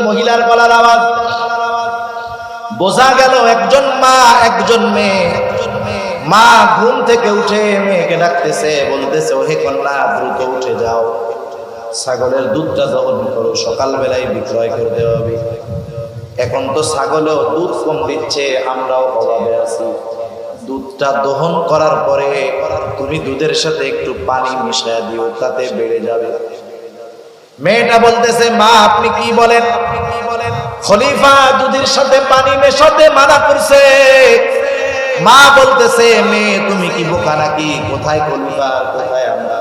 মহিলার গলার আওয়াজ। বোঝা গেল একজন মা একজন মেয়ে। মা ঘুম থেকে উঠে মেয়েকে ডাকতেছে, বলতেছে, ওহে কন্যা, দ্রুত উঠে যাও, ছাগলের দুধটা দহন করো, সকালবেলায় বিক্রয় করতে হবে। এখন তো ছাগলেও দুধ কম দিচ্ছে, আমরাও অভাবে আছি। দুধটা দহন করার পরে তুমি দুধের সাথে একটু পানি মিশিয়ে দিও, তাতে বেড়ে যাবে। মেয়েটা বলতেছে, মা আপনি কি বলেন? খলিফা দুধের সাথে পানি মেশাতে মানা করছে। মা বলতেছে, মেয়ে তুমি কি বোকা নাকি? কোথায় খলিফা, কোথায় আমরা?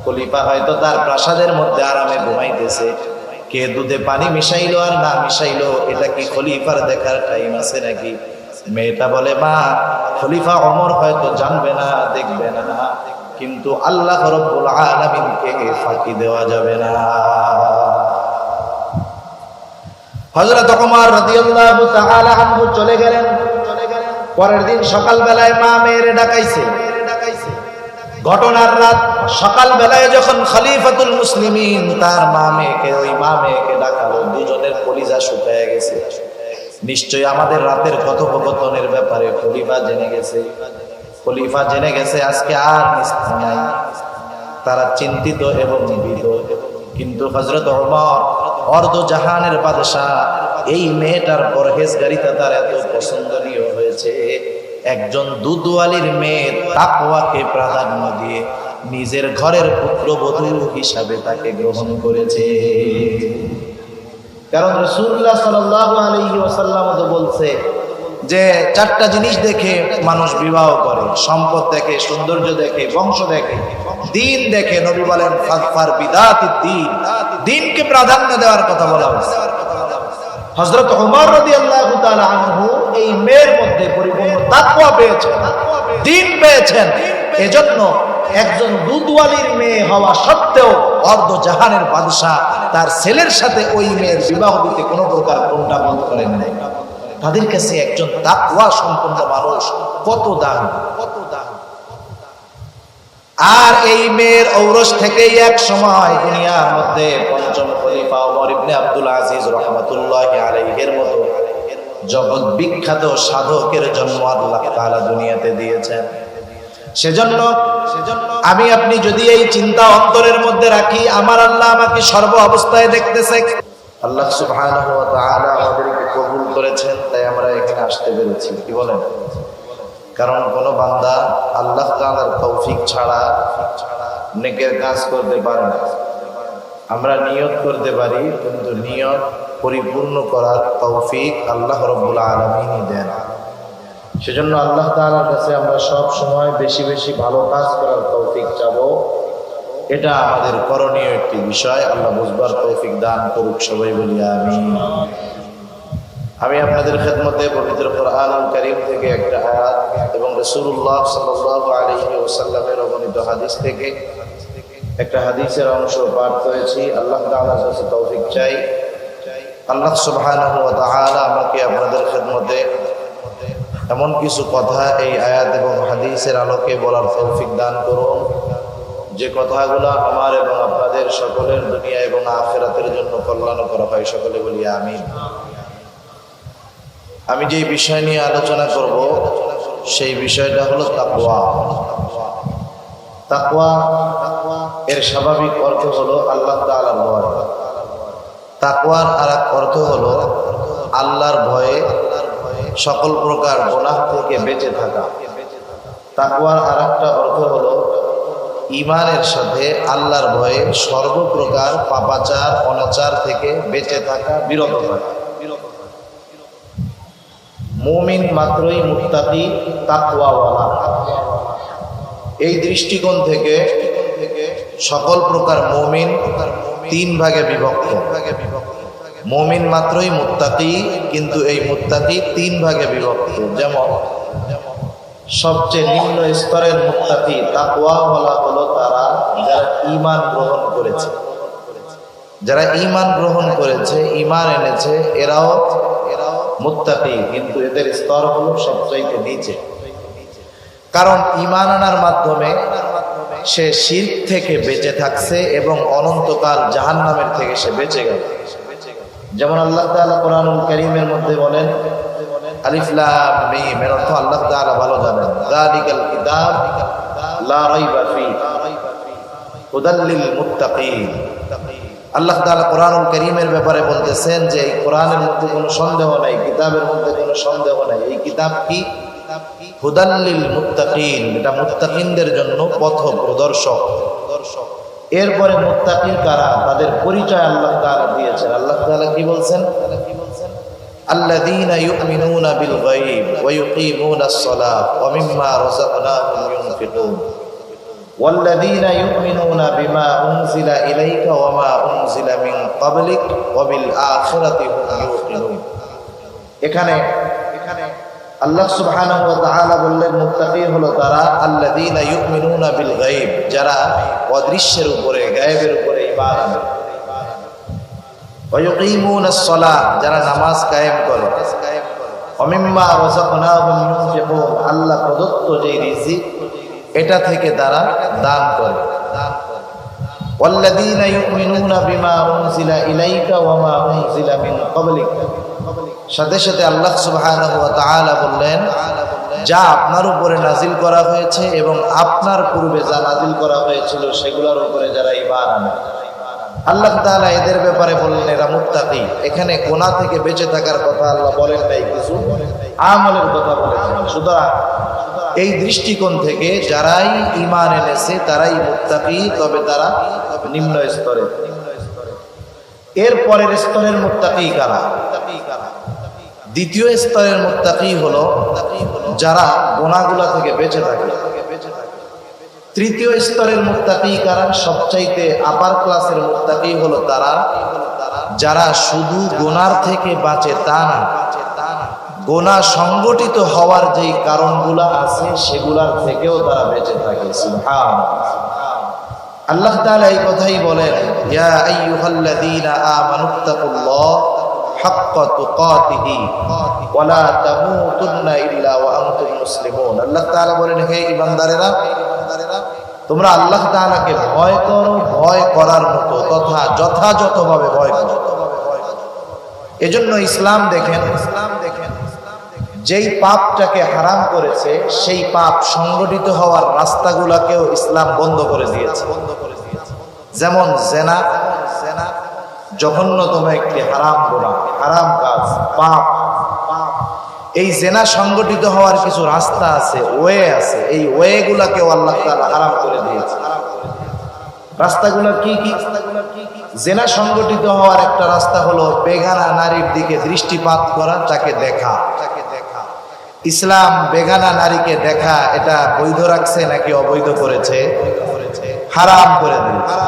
খলিফা হয়তো তার প্রাসাদের মধ্যে আরামে ঘুমাইতেছে। কে দুধে পানি মিশাইলো আর না মিশাইলো, এটা কি খলিফার দেখার টাইম আছে নাকি? মেয়েটা বলে, মা খলিফা ওমর হয়তো জানবে না, দেখবে না, কিন্তু আল্লাহ রাব্বুল আলামিনকে ফাঁকি দেওয়া যাবে না। হযরত ওমর রাদিয়াল্লাহু তাআলা আনহু চলে গেলেন। পরের দিন সকালবেলায় মা মেয়েরে ডাকাইছে। ঘটনার রাত সকালবেলায় যখন খলিফাতুল মুসলিমিন তার মা মেয়েকে ডাকালো, দুজনের কলিজা শুকায় গেছে। নিশ্চয়ই আমাদের রাতের কথোপকথনের ব্যাপারে খলিফা জেনে গেছে আজকে আর নিস্তার নাই। তারা চিন্তিত এবং ভীত। কিন্তু হযরত ওমর অর্ধ জাহানের বাদশাহ, এই মেয়েটার পরহেজগারিতা তার এত পছন্দনীয় হয়েছে, একজন দুধওয়ালির মেয়ে তাকওয়াকে প্রাধান্য দিয়ে নিজের ঘরের পুত্রবধূ হিসাবে তাকে গ্রহণ করেছে। কারণ রাসূলুল্লাহ সাল্লাল্লাহু আলাইহি ওয়াসাল্লাম তো বলছে যে চারটা জিনিস দেখে মানুষ বিবাহ করে: সম্পদ দেখে, সৌন্দর্য দেখে, বংশ দেখে, দিন দেখে। নবী বলেন ফাযফার বিদাতিদ দ্বীন, দ্বীনকে প্রাধান্য দেওয়ার কথা বলা হয়েছে। হযরত ওমর রাদিয়াল্লাহু তাআলা আনহু এই মেয়ের মধ্যে পরিপূর্ণ তাকওয়া পেয়েছেন, দ্বীন পেয়েছেন। এজন্য একজন দুধওয়ালির মেয়ে হওয়া সত্ত্বেও অর্ধ জাহানের বাদশা তার ছেলের সাথে ওই মেয়ের বিবাহ দিতে কোনো প্রকার কোনটা বন্ধ করেন নাই। তাদের কাছে একজন তাকওয়া সম্পন্ন মানুষ কত দাম। আর এই মেয়ের ঔরস থেকেই এক সময় দুনিয়ার মধ্যে পঞ্চম খলিফা ওমর ইবনে আব্দুল আজিজ রাহমাতুল্লাহি আলাইহির মতো জগৎ বিখ্যাত সাধকের জন্ম আল্লাহ তাআলা দুনিয়াতে দিয়েছেন। সেজন্য আমি আপনি যদি এই চিন্তা অন্তরের মধ্যে রাখি, আমার আল্লাহ আমাকে সর্ব অবস্থায় দেখতেছে। আল্লাহ সুবহানাহু ওয়া তাআলা আমাদেরকে কবুল করেছেন, তাই আমরা এখানে আসতে পেরেছি। কি বলেন? কারণ কোন বান্দা আল্লাহ তাআলার তৌফিক ছাড়া নেকের কাজ করতে পারে না। আমরা নিয়ত করতে পারি, কিন্তু নিয়ত পরিপূর্ণ করার তৌফিক আল্লাহ রাব্বুল আলামিনই দেন। সেজন্য আল্লাহ তাআলার কাছে আমরা সব সময় বেশি বেশি ভালো কাজ করার তৌফিক চাবো। এটা আমাদের করণীয় একটি বিষয়। আল্লাহ বুঝবার তৌফিক দান করুক, সবাই বলি আমিন। আমি আপনাদের খেদমতে পবিত্র কোরআনুল কারীম থেকে একটা আয়াত এবং রাসূলুল্লাহ সাল্লাল্লাহু আলাইহি ওয়াসাল্লামের অবনীত হাদিস থেকে একটা হাদিসের অংশ পাঠ করেছি। আল্লাহ তাআলার কাছে তৌফিক চাই। আল্লাহ সুবহানাহু ওয়া তাআলা আমাকে আপনাদের খেদমতে এমন কিছু কথা এই আয়াত এবং হাদিসের আলোকে বলার তৌফিক দান করুন, যে কথাগুলো আমার এবং আপনাদের সকলের দুনিয়া এবং আখিরাতের জন্য কল্যাণকর হয়। সকলে বলি আমিন। আমি যে বিষয় নিয়ে আলোচনা করব সেই বিষয়টা হলো তাকওয়া। তাকওয়া এর স্বাভাবিক অর্থ হলো আল্লাহ তাআলার ভয়। তাকওয়ার আরেক অর্থ হলো আল্লাহর ভয়ে সকল প্রকার গুনাহ থেকে বেঁচে থাকা। তাকওয়ার আরেকটা অর্থ হলো ঈমানের সাথে আল্লাহর ভয়ে সর্বপ্রকার পাপাচার অনাচার থেকে বেঁচে থাকা, বিরত থাকা। মুমিন মাত্রই মুত্তাকি, তাকওয়াওয়ালা। এই দৃষ্টিকোণ থেকে সকল প্রকার মুমিন তিন ভাগে বিভক্ত। মুমিন মাত্রই মুত্তাকি, কিন্তু এই মুত্তাকি তিন ভাগে বিভক্ত। যেমন সবচেয়ে নিম্ন স্তরের মুত্তাকি তাকওয়াওয়ালা হলো তারা যারা ঈমান গ্রহণ করেছে। যারা ঈমান গ্রহণ করেছে, ঈমান এনেছে, এরাও মুত্তাকি, কিন্তু এদের স্তর হলো সবচাইতে নিচে। কারণ ঈমান আনার মাধ্যমে সে শিরক থেকে বেঁচে থাকছে এবং অনন্তকাল জাহান্নামের থেকে সে বেঁচে গেল। যেমন আল্লাহ তাআলা কোরআনুল কারীমের মধ্যে বলেন আলিফ লাম মিম, এর অর্থ আল্লাহ তাআলা ভালো জানেন। যালিকাল কিতাব লা রাইবা ফীহি হুদাল লিল মুত্তাকিন। আল্লাহ তাআলা কোরআনুল কারীমের ব্যাপারে বলতেছেন যে এই কোরআনের মধ্যে কোনো সন্দেহ নাই, কিতাবের মধ্যে কোনো সন্দেহ নাই। এই কিতাব কি? হুদাল লিল মুত্তাকিন, এটা মুত্তাকিনদের জন্য পথ প্রদর্শক। এরপরে মুত্তাকিন কারা, তাদের পরিচয় আল্লাহ তাআলা দিয়েছেন। আল্লাহ তাআলা কি বলছেন? আল্লাযীনা ইউমিনুনা বিল গায়ব ওয়া ইউকিমুনাস সালাত ওয়া মিম্মা রাযাকনাহুম ইউনফিকুন ওয়াল্লাযীনা ইউমিনুনা বিমা উনজিলা ইলাইকা ওয়া মা উনজিলা মিন ক্বাবলিক ওয়া বিল আখিরাতি হুম ইউকিনুন। এখানে আল্লাহ সুবহানাহু ওয়া তাআলা বললেন মুত্তাকি হলো তারা আল্লাযীনা ইউমিনুনা বিল গায়ব, যারা অদৃশ্যের উপরে, গায়েবের উপরে ঈমান আনে। ওয়া ইউকিমুনাস সালাত, যারা নামাজ কায়েম করে। ওয়া মিম্মা রাযাকনাহুম ইউনফিকুন, আল্লাহ প্রদত্ত যে রিজিক এটা থেকে তারা দান করে। ওয়াল্লাযীনা ইউমিনুনা বিমা উনজিলা ইলাইকা ওয়া মা উনজিলা মিন ক্বাবলিক, সাথে সাথে আল্লাহ সুবহানাহু ওয়া তাআলা বললেন যা আপনার উপরে নাজিল করা হয়েছে এবং আপনার পূর্বে যা নাজিল করা হয়েছিল সেগুলোর উপরে যারা ঈমান আনে। আল্লাহ তাআলা এদের ব্যাপারে বললেন এরা মুত্তাকি। এখানে গুনাহ থেকে বেঁচে থাকার কথা আল্লাহ বলেন নাই, কিছু আমলের কথা বলেছেন। সুতরাং এই দৃষ্টিকোণ থেকে যারাই ঈমান এনেছে তারাই মুত্তাকি, তবে তারা নিম্ন স্তরে। এর পরের স্তরের মুত্তাকি কারা? দ্বিতীয় স্তরের মুত্তাকি হলো যারা গুনাহগুলো থেকে বেঁচে থাকে। তৃতীয় স্তরের মুত্তাকি কারা? সবচাইতে আপার ক্লাসের মুত্তাকি হলো তারা যারা শুধু গুনার থেকে বাঁচে তা না, গুনাহ সংগঠিত হওয়ার যেই কারণগুলো আছে সেগুলার থেকেও তারা বেঁচে থাকে। সুবহানাল্লাহ। আল্লাহ তাআলা এই কথাই বলেন ইয়া আইয়ুহাল্লাযীনা আমানুত্তাকুল্লাহ হাক্কা তুকাতিহি ওয়া লা তামুতুন্না ইল্লা ওয়া আনতুম মুসলিমুন। আল্লাহ তাআলা বলেন হে ঈমানদারেরা, তোমরা আল্লাহ তাআলাকে ভয় করো, ভয় করার মতো তথা যথাযথভাবে ভয় করো। এজন্য ইসলাম দেখেন যেই পাপটাকে হারাম করেছে সেই পাপ সংগঠিত হওয়ার রাস্তাগুলোকেও ইসলাম বন্ধ করে দিয়েছে। যেমন জেনা, জঘন্যতম একটি হারাম গুনাহ, হারাম কাজ, পাপ। এই জেনা সংগঠিত হওয়ার কিছু রাস্তা আছে, ওয়ে আছে, এই ওয়েগুলাকেও আল্লাহ তাআলা হারাম করে দিয়েছে। রাস্তাগুলো কি কি? জেনা সংগঠিত হওয়ার একটা রাস্তা হলো বেগানা নারীর দিকে দৃষ্টিপাত করা, তাকে দেখা। ইসলাম বেগানা নারীকে দেখা এটা বৈধ রাখছে নাকি অবৈধ করেছে? হারাম করে দিয়েছে।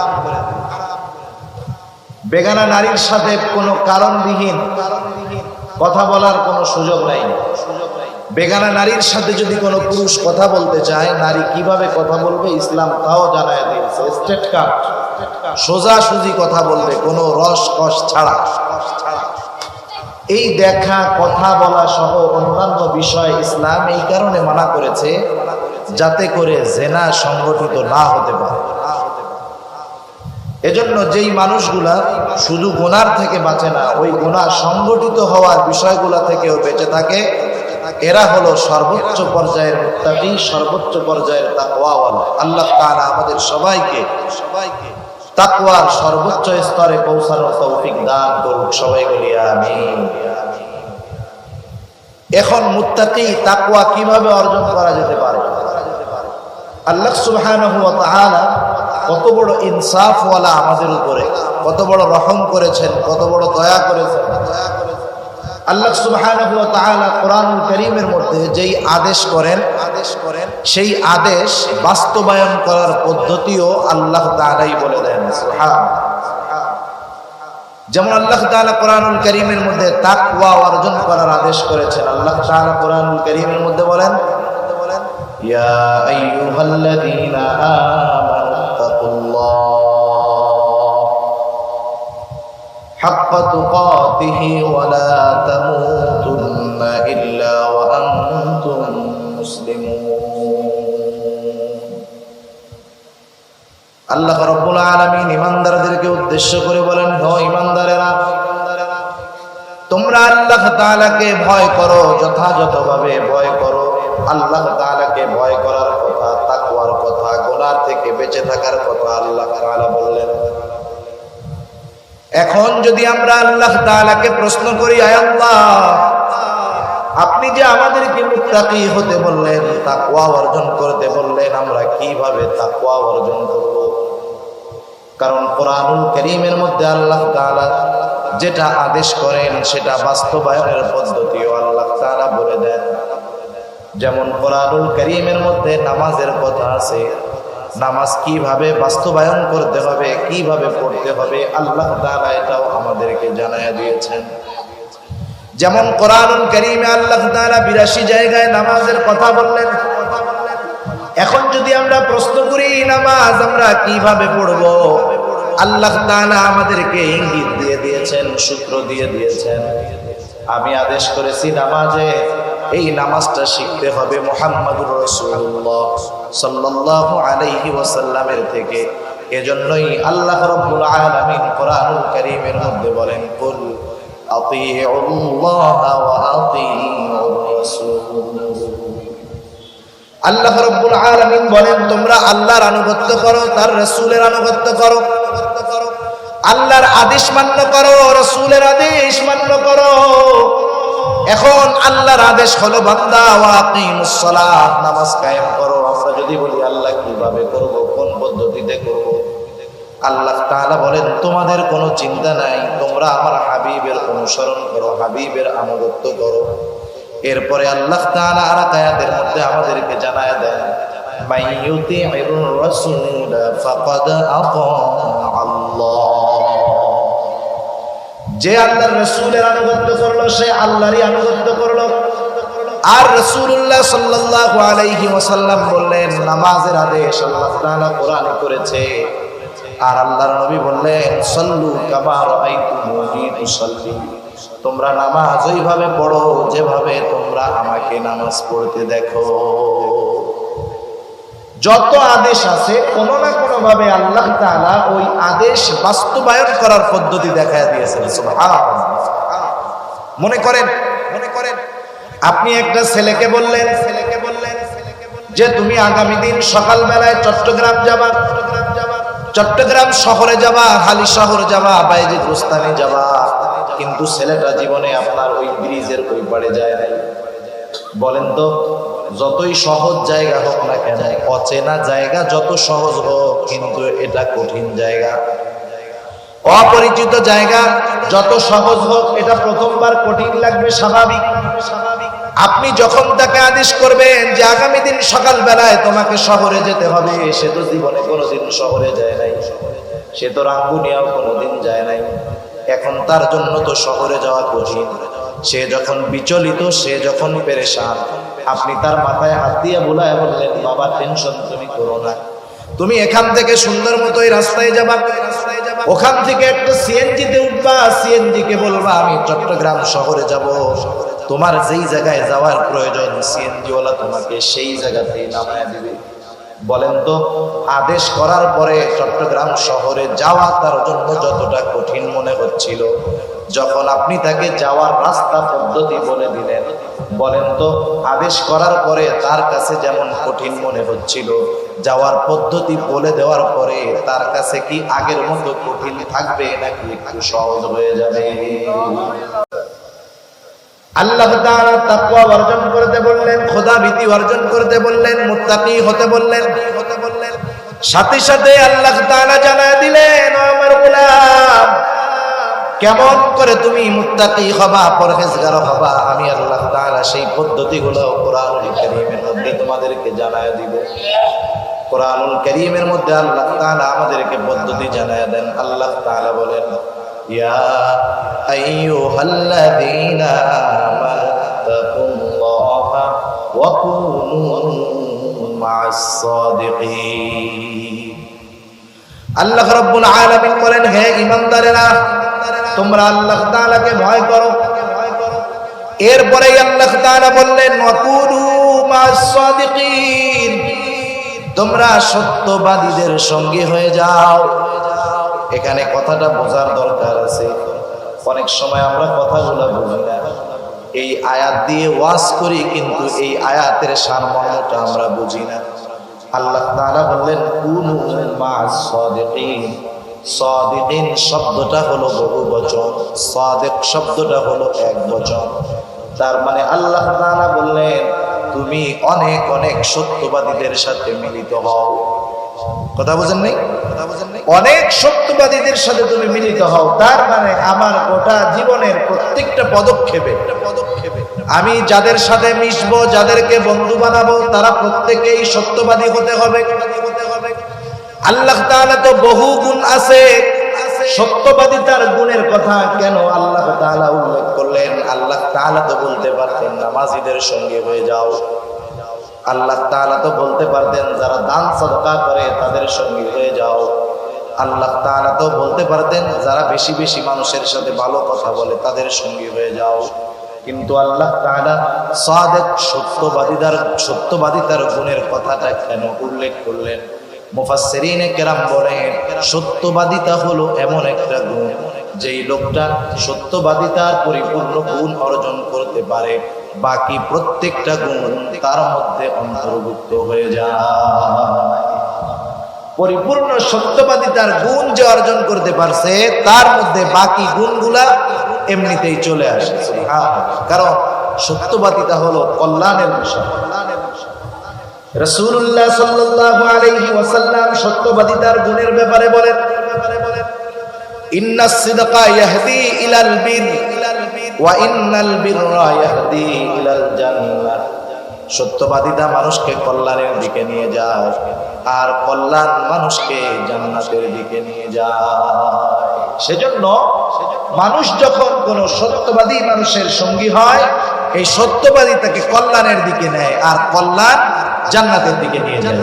বেগানা নারীর সাথে কোনো কারণবিহীন কথা বলার কোনো সুযোগ নাই। বেগানা নারীর সাথে যদি কোনো পুরুষ কথা বলতে চায়, নারী কিভাবে কথা বলবে ইসলাম তাও জানায় দিয়েছে। স্ট্রেট কাট, সোজাসুজি কথা বলবে, কোনো রস কস ছাড়া। এই দেখা, কথা বলা সহ অন্যান্য বিষয় ইসলাম এই কারণে মানা করেছে যাতে করে জেনা সংগঠিত না হতে পারে। এজন্য যেই মানুষগুলা শুধু গুনার থেকে বাঁচে না, ওই গুনাহ সংগঠিত হওয়ার বিষয়গুলা থেকেও বেঁচে থাকে, এরা হলো সর্বোচ্চ পর্যায়ের মুত্তাকি, সর্বোচ্চ পর্যায়ের তাকওয়াওয়ালা। আল্লাহ তাআলা আমাদের সবাইকে তাকওয়ার সর্বোচ্চ স্তরে পৌঁছানোর তৌফিক দান করুক। সবাই বলি আমিন। এখন মুত্তাকি তাকওয়া কিভাবে অর্জন করা যেতে পারে? আল্লাহ সুবহানাহু ওয়া তাআলা কত বড় ইনসাফওয়ালা আমাদের উপরে, কত বড় রহম করেছেন, কত বড় দয়া করেছেন। আল্লাহ সুবহানাহু ওয়া তাআলা কোরআনুল কারীমের মধ্যে যেই আদেশ করেন সেই আদেশ বাস্তবায়ন করার পদ্ধতিও আল্লাহ তাআলাই বলে দেন। সুবহানাল্লাহ। যেমন আল্লাহ তাআলা কোরআনুল কারীমের মধ্যে তাকওয়া অর্জন করার আদেশ করেছেন। আল্লাহ তাআলা কোরআনুল কারীমের মধ্যে বলেন ইয়া আইয়ুহাল্লাযীনা আমানুত্তাকুল্লাহ হাক্কা তুকাতিহি ওয়া লা তামুতুন্না ইল্লা ওয়া আনতুম মুসলিমুন। আল্লাহ রাব্বুল আলামিন ঈমানদারদেরকে উদ্দেশ্য করে বলেন, হে ঈমানদারেরা, তোমরা আল্লাহ তাআলাকে ভয় করো, যথাযথভাবে ভয় করো। আল্লাহ তাআলাকে ভয় করার কথা, তাকওয়ার কথা, গুনাহ থেকে বেঁচে থাকার কথা আল্লাহ তাআলা বললেন। এখন যদি আমরা আল্লাহ তাআলাকে প্রশ্ন করি, আয় আল্লাহ, আপনি যে আমাদেরকে মুত্তাকি হতে বললেন, তাকওয়া অর্জন করতে বললেন, আমরা কিভাবে তাকওয়া অর্জন করব? কারণ কোরআনুল কারীমের মধ্যে আল্লাহ তাআলা যেটা আদেশ করেন সেটা বাস্তবায়নের পদ্ধতিও আল্লাহ তাআলা বলে দেন। যেমন কোরআনুল কারীমের মধ্যে নামাজের কথা আছে, নামাজ কিভাবে বাস্তবায়ন করতে হবে, কিভাবে পড়তে হবে, আল্লাহ তাআলা এটাও আমাদেরকে জানায়া দিয়েছেন। যেমন কোরআনুল কারীমে আল্লাহ তাআলা ৮২ জায়গায় নামাজের কথা বললেন। এখন যদি আমরা প্রশ্ন করি নামাজ আমরা কিভাবে পড়ব, আল্লাহ তাআলা আমাদেরকে ইঙ্গিত দিয়ে দিয়েছেন, সূত্র দিয়ে দিয়েছেন। আমি আদেশ করেছি নামাজে, এই নামাজটা শিখতে হবে মুহাম্মদুর রাসূলুল্লাহ সাল্লাল্লাহু আলাইহি ওয়াসাল্লামের থেকে। এজন্যই আল্লাহ রাব্বুল আলামিন কোরআনুল কারীমের মধ্যে বলেন, কুল আতিউল্লাহ ওয়া আতিউর রাসূল। আল্লাহ রাব্বুল আলামিন বলেন, তোমরা আল্লাহর আনুগত্য করো, তার রাসূলের আনুগত্য করো। আল্লাহর আদেশ মান্য করো, রাসূলের আদেশ মান্য করো। এখন আল্লাহর আদেশ হলো বান্দা ওয়াকিমুস সালাত, নামাজ কায়েম করো। আমরা যদি বলি আল্লাহ কিভাবে করব, কোন পদ্ধতিতে করব, আল্লাহ তাআলা বলেন তোমাদের কোনো চিন্তা নাই, তোমরা আমার হাবিবের অনুসরণ করো, হাবিবের আনুগত্য করো। এরপরে আল্লাহ তাআলা আর আয়াতের মধ্যে আমাদেরকে জানায় দেন, মাইয়ুতি'ir রাসূল ফাকাদ আতা আল্লাহ। যে আল্লাহর রাসূলের আনুগত্য করলো সে আল্লাহরই আনুগত্য করলো। আর রাসূলুল্লাহ সাল্লাল্লাহু আলাইহি ওয়াসাল্লাম বললেন, নামাজের আদেশ আল্লাহ তাআলা কোরআনে করেছে। আর আল্লাহর নবী বললেন, সাল্লু কামা রাআইতুমুনি উসাল্লি, তোমরা নামাজ ওইভাবে পড়ো যেভাবে তোমরা আমাকে নামাজ পড়তে দেখো। যত আদেশ আছে কোনো না কোনো ভাবে আল্লাহ তাআলা ওই আদেশ বাস্তবায়ন করার পদ্ধতি দেখায় দিয়েছেন। সুবহানাল্লাহ। মনে করেন আপনি একটা ছেলেকে বললেন যে তুমি আগামী দিন সকালবেলায় চট্টগ্রাম যাবা, চট্টগ্রাম শহরে যাবা, হালি শহর যাবা, বাইজিদ বুস্তানি যাবা। কিন্তু ছেলেটা জীবনে আপনার ওই ব্রিজের ওই পাড়ে যায় নাই। বলেন তো, যতই সহজ জায়গা হোক না কেন, অচেনা জায়গা যত সহজ হোক, কিন্তু এটা কঠিন জায়গা। অপরিচিত জায়গা যত সহজ হোক, এটা প্রথমবার কঠিন লাগবে, স্বাভাবিক। আপনি যখন তাকে আদেশ করবেন যে আগামী দিন সকালবেলায় তোমাকে শহরে যেতে হবে, সে তো জীবনে কোনোদিন শহরে যায় নাই, সে তো রাঙ্গুনিয়াও কোনোদিন যায় নাই। এখন তার জন্য তো শহরে যাওয়া কঠিন। সে যখন বিচলিত, সে যখন পেরেশান, আপনি তার মাথায় হাত দিয়ে বুলায় বললেন, বাবা টেনশন তুমি করো না, তুমি এখান থেকে সুন্দর মতো এই রাস্তায় যাবা, ওখান থেকে একটা সিএনজিতে উঠবা, সিএনজি কে বলবা আমি চট্টগ্রাম শহরে যাব। তোমার যেই জায়গায় যাওয়ার প্রয়োজন সিএনজি ওয়ালা তোমাকে সেই জায়গাতেই নামায় দিবে। বলেন তো, আদেশ করার পরে চট্টগ্রাম শহরে যাওয়া তার জন্য যতটা কঠিন মনে হচ্ছিল, যখন আপনি তাকে যাওয়ার রাস্তা পদ্ধতি বলে দিলেন, বলেন তো আদেশ করার পরে তার কাছে যেমন কঠিন মনে হচ্ছিল, যাওয়ার পদ্ধতি বলে দেওয়ার পরে তার কাছে কি আগের মতো কঠিন থাকবে নাকি একটু সহজ হয়ে যাবে? আল্লাহ তাআলা তাকওয়া অর্জন করতে বললেন, খোদা ভীতি অর্জন করতে বললেন, মুত্তাকি হতে বললেন। সাথে সাথে আল্লাহ তাআলা জানায় দিলেন, আমার গোলাম, কেমন করে তুমি মুত্তাকি হবা, পরহেজগার হবা, আমি আল্লাহ তাআলা সেই পদ্ধতিগুলো কোরআনুল কারীমের মধ্যে তোমাদেরকে জানায় দিব। কোরআনুল কারীমের মধ্যে আল্লাহ তাআলা আমাদেরকে পদ্ধতি জানায় দেন। আল্লাহ তাআলা বলেন, ইয়া আইয়ুহাল্লাযীনা আমানুত্তাকুল্লাহা ওয়া কুনু মা'আস সাদিকিন। আল্লাহ রাব্বুল আলামিন বলেন, হে ঈমানদারেরা, তোমরা আল্লাহ তাআলাকে ভয় করো। এরপরে আল্লাহ তাআলা বললেন, ওয়া কুনু মা'আস সাদিকিন, তোমরা সত্যবাদীদের সঙ্গী হয়ে যাও। এখানে কথাটা বোঝার দরকার আছে, অনেক সময় আমরা কথাগুলো বুঝি না, এই আয়াত দিয়ে ওয়াজ করি কিন্তু এই আয়াতের সারমর্মটা আমরা বুঝি না। আল্লাহ তাআলা বললেন কুনু মা'আস সাদিকিন। সাদিকিন শব্দটা হলো বহুবচন, সাদিক শব্দটা হলো একবচন। তার মানে আল্লাহ তাআলা বললেন তুমি অনেক অনেক সত্যবাদীদের সাথে মিলিত হও। কথা বুঝেন নাই? অনেক সত্যবাদীদের সাথে তুমি মিলিত হও। তার মানে আমার গোটা জীবনের প্রত্যেকটা পদক্ষেপে আমি যাদের সাথে মিশবো, যাদেরকে বন্ধু বানাবো, তারা প্রত্যেকেই সত্যবাদী হতে হবে। আল্লাহ তাআলা তো বহু গুণ আছে, সত্যবাদিতার গুণের কথা কেন আল্লাহ তাআলা উল্লেখ করলেন? আল্লাহ তাআলা তো বলতে পারতেন নামাজীদের সঙ্গে হয়ে যাও, আল্লাহ তাআলা তো বলতে পারতেন যারা দান সদকা করে তাদের সঙ্গে হয়ে যাও, আল্লাহ তাআলা তো বলতে পারতেন যারা বেশি বেশি মানুষের সাথে ভালো কথা বলে তাদের সঙ্গে হয়ে যাও। কিন্তু আল্লাহ তাআলা সাদিক সত্যবাদিতার গুণের কথাটা কেন উল্লেখ করলেন? মুফাসসিরিনে কেরাম বলেন সত্যবাদিতা হলো এমন একটা গুণ যেই লোকটা সত্যবাদিতার পরিপূর্ণ গুণ অর্জন করতে পারে, বাকি প্রত্যেকটা গুণ তার মধ্যে অন্তর্ভুক্ত হয়ে যায়। পরিপূর্ণ সত্যবাদিতার গুণ যে অর্জন করতে পারছে তার মধ্যে বাকি গুণগুলা এমনিতেই চলে আসে। কারণ সত্যবাদিতা হলো কল্যাণের বিষয়। রাসূলুল্লাহ সাল্লাল্লাহু আলাইহি ওয়াসাল্লাম সত্যবাদিতার গুণের ব্যাপারে বলেন ইন্নাস সিদকা ইয়াহদি ইলাল বির ওয়া ইন্নাল বিররা ইয়াহদি ইলাল জান্নাহ। সত্যবাদিতা মানুষকে কল্যাণের দিকে নিয়ে যায় আর কল্যাণ মানুষকে জান্নাতের দিকে নিয়ে যায়। সেজন্য মানুষ যখন কোন সত্যবাদী মানুষের সঙ্গী হয়, এই সত্যবাদী তাকে কল্যাণের দিকে নেয় আর কল্যাণ জান্নাতের দিকে নিয়ে যায়।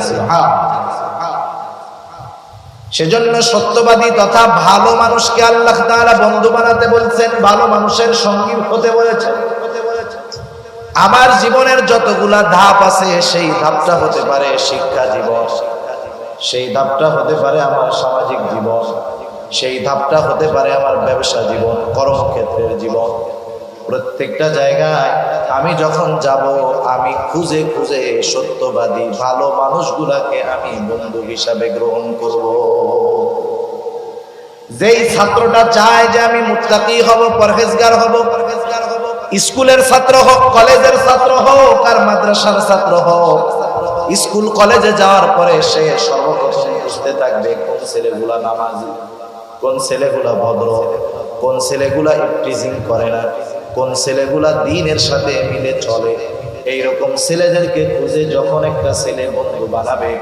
সেজন্য সত্যবাদী তথা ভালো মানুষকে আল্লাহ তাআলা বন্ধু বানাতে বলছেন, ভালো মানুষের সঙ্গী হতে বলেছেন। আমার জীবনের যতগুলা ধাপ আছে সেই ধাপটা হতে পারে শিক্ষা জীবন, সেই ধাপটা হতে পারে আমার সামাজিক জীবন, সেই ধাপটা হতে পারে আমার ব্যবসা জীবন, কর্মক্ষেত্রের জীবন। প্রত্যেকটা জায়গায় আমি যখন যাব আমি খুঁজে খুঁজে সত্যবাদী ভালো মানুষগুলাকে আমি বন্ধু হিসাবে গ্রহণ করব। যেই ছাত্রটা চায় যে আমি মুত্তাকি হব, পরহেজগার হব, স্কুলের ছাত্র হোক, কলেজের ছাত্র হোক আর মাদ্রাসার ছাত্র হোক, স্কুল কলেজে যাওয়ার পরে সে সর্বপ্রথম বুঝতে থাকবে কোন ছেলেগুলা নামাজি, কোন ছেলেগুলা ভদ্র, কোন ছেলেগুলা ইফটিজিং করে না, কোন ছেলেগুলা দ্বীনের সাথে মিলে চলে। এইরকম ছেলেদেরকে খুঁজে যখন একটা ছেলে বন্ধু বানাবে,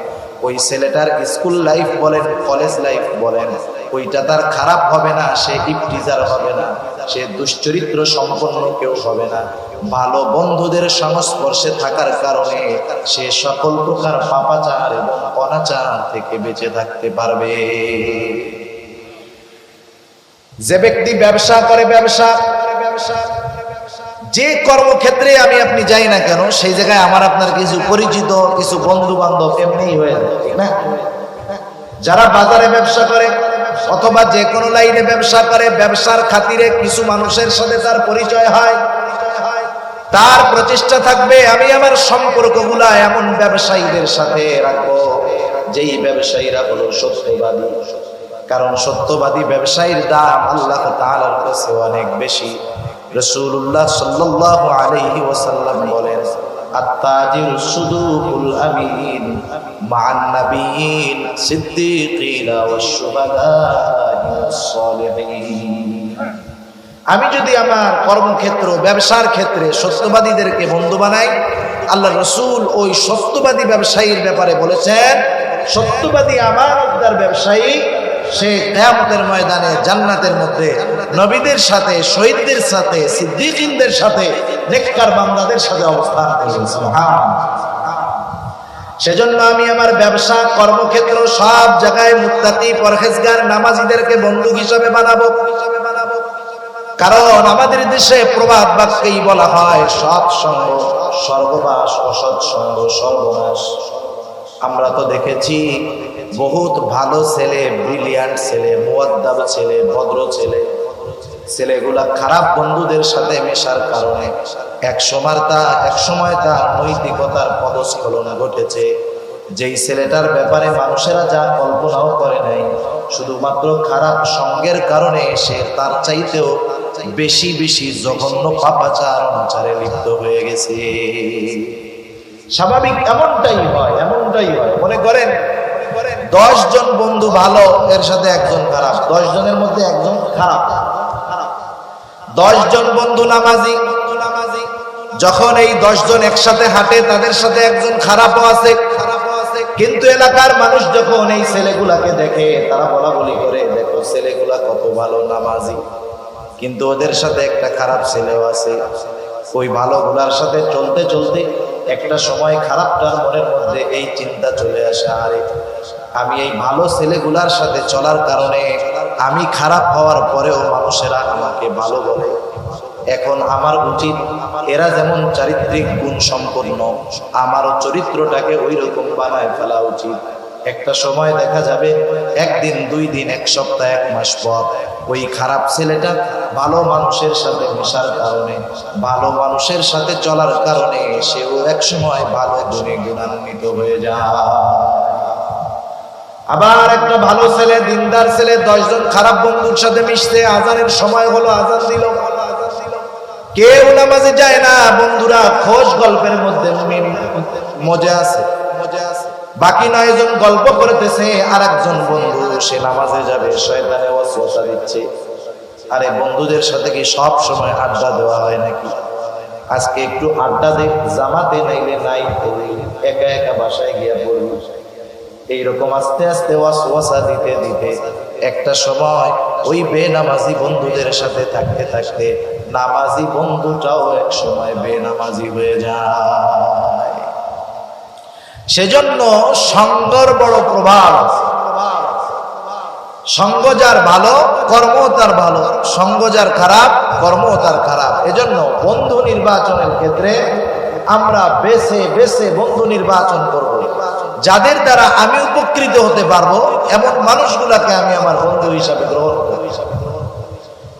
ওই ছেলেটার স্কুল লাইফ বলেন, কলেজ লাইফ বলেন, ওইটা তার খারাপ হবে না, সে ইফটিজার হবে না, সে দুশ্চরিত্র সম্পন্ন কেউ হবে না। ভালো বন্ধুদের সংস্পর্শে থাকার কারণে সে সকল প্রকার পাপাচার এবং অনাচার থেকে বেঁচে থাকতে পারবে। যে ব্যক্তি ব্যবসা করে, ব্যবসা যে কর্মক্ষেত্রে আমি আপনি যাই না কেন, সেই জায়গায় আমার আপনার কিছু পরিচিত, কিছু বন্ধু বান্ধব এমনিই হয়ে যায়, ঠিক না? যারা বাজারে ব্যবসা করে অথবা যে কোনো লাইনে ব্যবসা করে, ব্যবসার খাতিরে কিছু মানুষের সাথে তার পরিচয় হয়, তার প্রচেষ্টা থাকবে আমি আমার সম্পর্কগুলা এমন ব্যবসায়ীদের সাথে রাখবো যেই ব্যবসায়ীরা হলো সত্যবাদী। কারণ সত্যবাদী ব্যবসায়ীর দাম আল্লাহ তাআলার কাছে অনেক বেশি। রাসূলুল্লাহ সাল্লাল্লাহু আলাইহি ওয়াসাল্লাম বলেন আত-তাজিরু সুদুকুল আমিন মা'আন নাবিয়িন সিদ্দিকিনা ওয়াশ-শুহাদা'i ওয়াস-সালিহিন। আমি যদি আমার কর্মক্ষেত্র, ব্যবসার ক্ষেত্রে সত্যবাদীদেরকে বন্ধু বানাই, আল্লাহ রাসূল ওই সত্যবাদী ব্যবসায়ীর ব্যাপারে বলেছেন, সত্যবাদী আমানতদার ব্যবসায়ী সে কিয়ামতের ময়দানে জান্নাতের মধ্যে নবীদের সাথে, শহীদদের সাথে, সিদ্দিকীনদের সাথে, নেককার বান্দাদের সাথে অবস্থান করবে। সুবহানাল্লাহ। সেজন্য আমি আমার ব্যবসা, কর্মক্ষেত্র সব জায়গায় মুত্তাকি, পরহেজগার, নামাজীদেরকে বন্ধু হিসাবে বানাবো। কারণ আমাদের দেশে প্রবাদ বাক্যেই বলা হয় সৎ সঙ্গ স্বর্গবাস, অসৎ সঙ্গ সর্বনাশ। আমরা তো দেখেছি বহুত ভালো ছেলে, ব্রিলিয়ান্ট ছেলে, মুয়াদ্দাব ছেলে, ভদ্র ছেলে, ছেলেগুলা খারাপ বন্ধুদের সাথে মেশার কারণে এক সময় তার নৈতিকতার পদস্খলন ঘটেছে। যেই ছেলেটার ব্যাপারে মানুষেরা যা কল্পনাও করে নাই, শুধুমাত্র খারাপ সঙ্গের কারণে সে তার চাইতেও বেশি বেশি জঘন্য পাপাচার অনাচারে লিপ্ত হয়ে গেছে। স্বাভাবিক এমনটাই হয়। মনে করেন 10 জন বন্ধু ভালো, এর সাথে একজন খারাপ, 10 জনের মধ্যে একজন খারাপ। 10 জন বন্ধু নামাজি, যখন এই 10 জন একসাথে হাঁটে তাদের সাথে একজন খারাপও আছে। কিন্তু এলাকার মানুষ যখন এই ছেলেগুলাকে দেখে, তারা বলা বলি করে, দেখো ছেলেগুলা কত ভালো নামাজি, কিন্তু ওদের সাথে একটা খারাপ ছেলেও আছে। ওই ভালো গুলার সাথে চলতে চলতে একটা সময় খারাপটার মনের মধ্যে এই চিন্তা চলে আসে, আরে আমি এই ভালো ছেলেগুলার সাথে চলার কারণে আমি খারাপ হওয়ার পরেও মানুষেরা আমাকে ভালো বলে। এখন আমার উচিত এরা যেমন চারিত্রিক গুণ সম্পন্ন, আমারও চরিত্রটাকে ওই রকম বানায় ফেলা উচিত। একটা সময় দেখা যাবে, একদিন, 2 দিন, 1 সপ্তাহ, 1 মাস পর ওই খারাপ ছেলেটা ভালো মানুষের সাথে মেশার কারণে, ভালো মানুষের সাথে চলার কারণে সেও এক সময় ভালো গুণে গুণান্বিত হয়ে যায়। আবার একটা ভালো ছেলে, দিনদার ছেলে 10 জন খারাপ বন্ধুর সাথে মিশতে, আজানের সময় হলো, আজান দিল, কেউ নামাজে যায় না, বন্ধুরা খোঁজ গল্পের মধ্যে মজা আছে। বাকি 9 জন গল্প করতেছে, আর একজন বন্ধু সে নামাজে যাবে, শয়তানে ওয়াসওয়াসা দিচ্ছে, আরে বন্ধুদের সাথে কি সব সময় আড্ডা দেওয়া হয় নাকি? আজকে একটু আড্ডা দে, জামাতে নাইলে নাই, একা একা বাসায় গিয়া পড়বি। এইরকম আস্তে আস্তে ওয়াসওয়াসা দিতে দিতে একটা সময় ওই বেনামাজি বন্ধুদের সাথে থাকতে থাকতে নামাজি বন্ধুটাও এক সময় বেনামাজি হয়ে যায়। সেজন্য সঙ্গর বড় প্রভাব। সঙ্গ যার ভালো, কর্ম তার ভালো, সঙ্গ যার খারাপ, কর্ম তার খারাপ। এজন্য বন্ধু নির্বাচনের ক্ষেত্রে আমরা বেছে বেছে বন্ধু নির্বাচন করব, যাদের দ্বারা আমি উপকৃত হতে পারবো এমন মানুষগুলোকে আমি আমার বন্ধু হিসাবে গ্রহণ করব।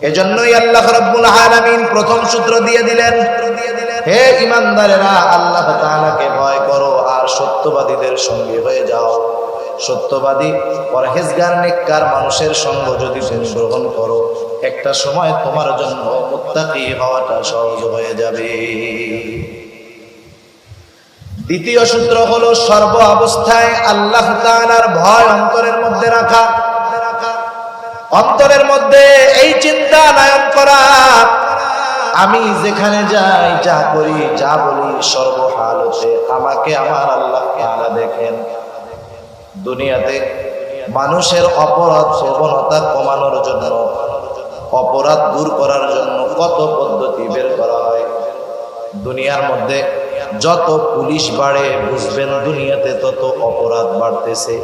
এজন্যই আল্লাহ রাব্বুল আলামিন প্রথম সূত্র দিয়ে দিলেন, হে ঈমানদারেরা, আল্লাহ তাআলাকে ভয় করো আর সত্যবাদীদের সঙ্গে হয়ে যাও। সত্যবাদী, পরহেজগার, নেককার মানুষের সঙ্গ যদি তুমি গ্রহণ করো, একটা সময় তোমার জন্য মুত্তাকি হওয়াটা সহজ হয়ে যাবে। দ্বিতীয় সূত্র হলো, সর্ব অবস্থায় আল্লাহ তাআলার ভয় অন্তরের মধ্যে রাখা। অন্তরের মধ্যে এই চিন্তা নায়ন করা, আমি যেখানে যাই, যা করি, যা বলি, সর্বহালতে আমাকে আমার আল্লাহ তাআলা দেখেন। দুনিয়াতে মানুষের অপরাধ প্রবণতা কমানোর জন্য, অপরাধ দূর করার জন্য কত পদ্ধতি বের করা হয়। দুনিয়ার মধ্যে যত পুলিশ বাড়ে, বুঝবেন দুনিয়াতে তত অপরাধ বাড়তেছে।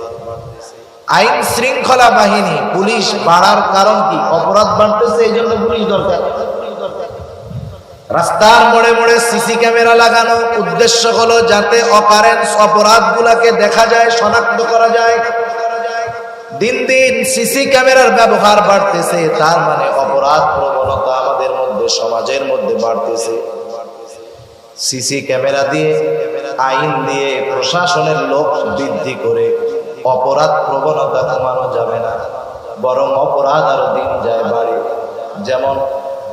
আইন শৃঙ্খলা বাহিনী, পুলিশ বাড়ার কারণ কি? অপরাধ বাড়তেছে, এই জন্য পুলিশ দরকার। রাস্তার মোড়ে মোড়ে সিসি ক্যামেরা লাগানো উদ্দেশ্য হলো যাতে অকারেন্স অপরাধ গুলাকে দেখা যায়, শনাক্ত করা যায়। দিন দিন সিসি ক্যামেরার ব্যবহার বাড়তেছে, তার মানে অপরাধ প্রবণতা আমাদের মধ্যে, সমাজের মধ্যে বাড়তেছে। সিসি ক্যামেরা দিয়ে, আইন দিয়ে, প্রশাসনের লোক বৃদ্ধি করে অপরাধ প্রবণতা কমানো যাবে না, বরং অপরাধ আরো দিন যায় বাড়ে। যেমন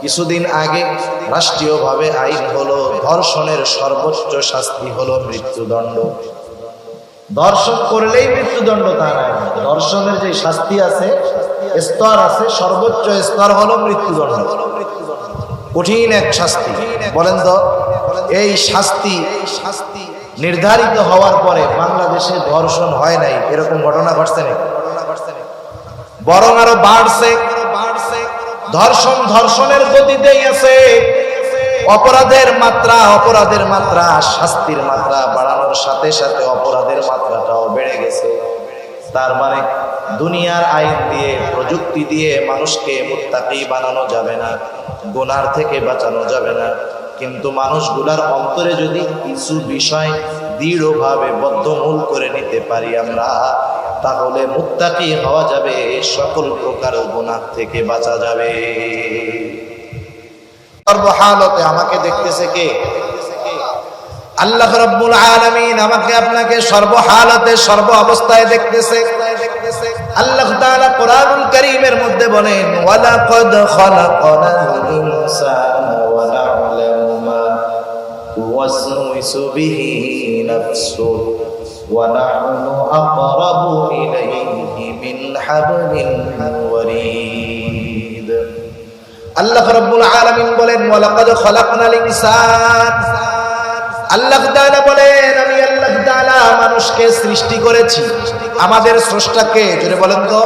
কিছুদিন আগে রাষ্ট্রীয়ভাবে আইন হলো, ধর্ষণের সর্বোচ্চ শাস্তি হলো মৃত্যুদণ্ড। ধর্ষণ করলেই মৃত্যুদণ্ড তা নয়, ধর্ষণের যে শাস্তি আছে, স্তর আছে, সর্বোচ্চ স্তর হলো মৃত্যুদণ্ড। কঠিন এক শাস্তি। বলেন তো, এই শাস্তি নির্ধারিত হওয়ার পরে বাংলাদেশে ধর্ষণ হয় নাই, এরকম ঘটনা ঘটছে নাকি? বরং আরো বাড়ছে। ধর্ষণের গতিতেই আছে। অপরাধের মাত্রা, শাস্তির মাত্রা বাড়ানোর সাথে সাথে অপরাধের মাত্রাটাও বেড়ে গেছে। তার মানে দুনিয়ার আইন দিয়ে, প্রযুক্তি দিয়ে মানুষকে মুত্তাকি বানানো যাবে না, গুনার থেকে বাঁচানো যাবে না, কিন্তু মানুষগুলার অন্তরে যদি কিছু বিষয় দৃঢ়ভাবে বদ্ধমূল করে নিতে পারি আমরা, তাহলে মুত্তাকি হওয়া যাবে, সকল প্রকার গুনাহ থেকে বাঁচা যাবে। সর্বহালতে আমাকে দেখতেছে কে? আল্লাহ রাব্বুল আলামিন আমাকে আপনাকে সর্বহালতে সর্ব অবস্থায় দেখতেছে। আল্লাহ তাআলা কোরআনুল কারীমের মধ্যে বলেন, ওয়ালাকাদ খালাকনাল ইনসানা ওয়া না'লামু মা তুওয়াসওয়িসু বিহি নাফসুহু ওয়া নাহনু আকরাবু ইলাইহি মিন হাবলিল ওয়ারিদ। আল্লাহ রাব্বুল আলামিন বলেন, ওয়ালাকাদ খালাকনাল ইনসান, আল্লাহ তাআলা বলেন আমি আল্লাহ তাআলা মানুষকে সৃষ্টি করেছি। আমাদের স্রষ্টাকে জোরে বলেন তো।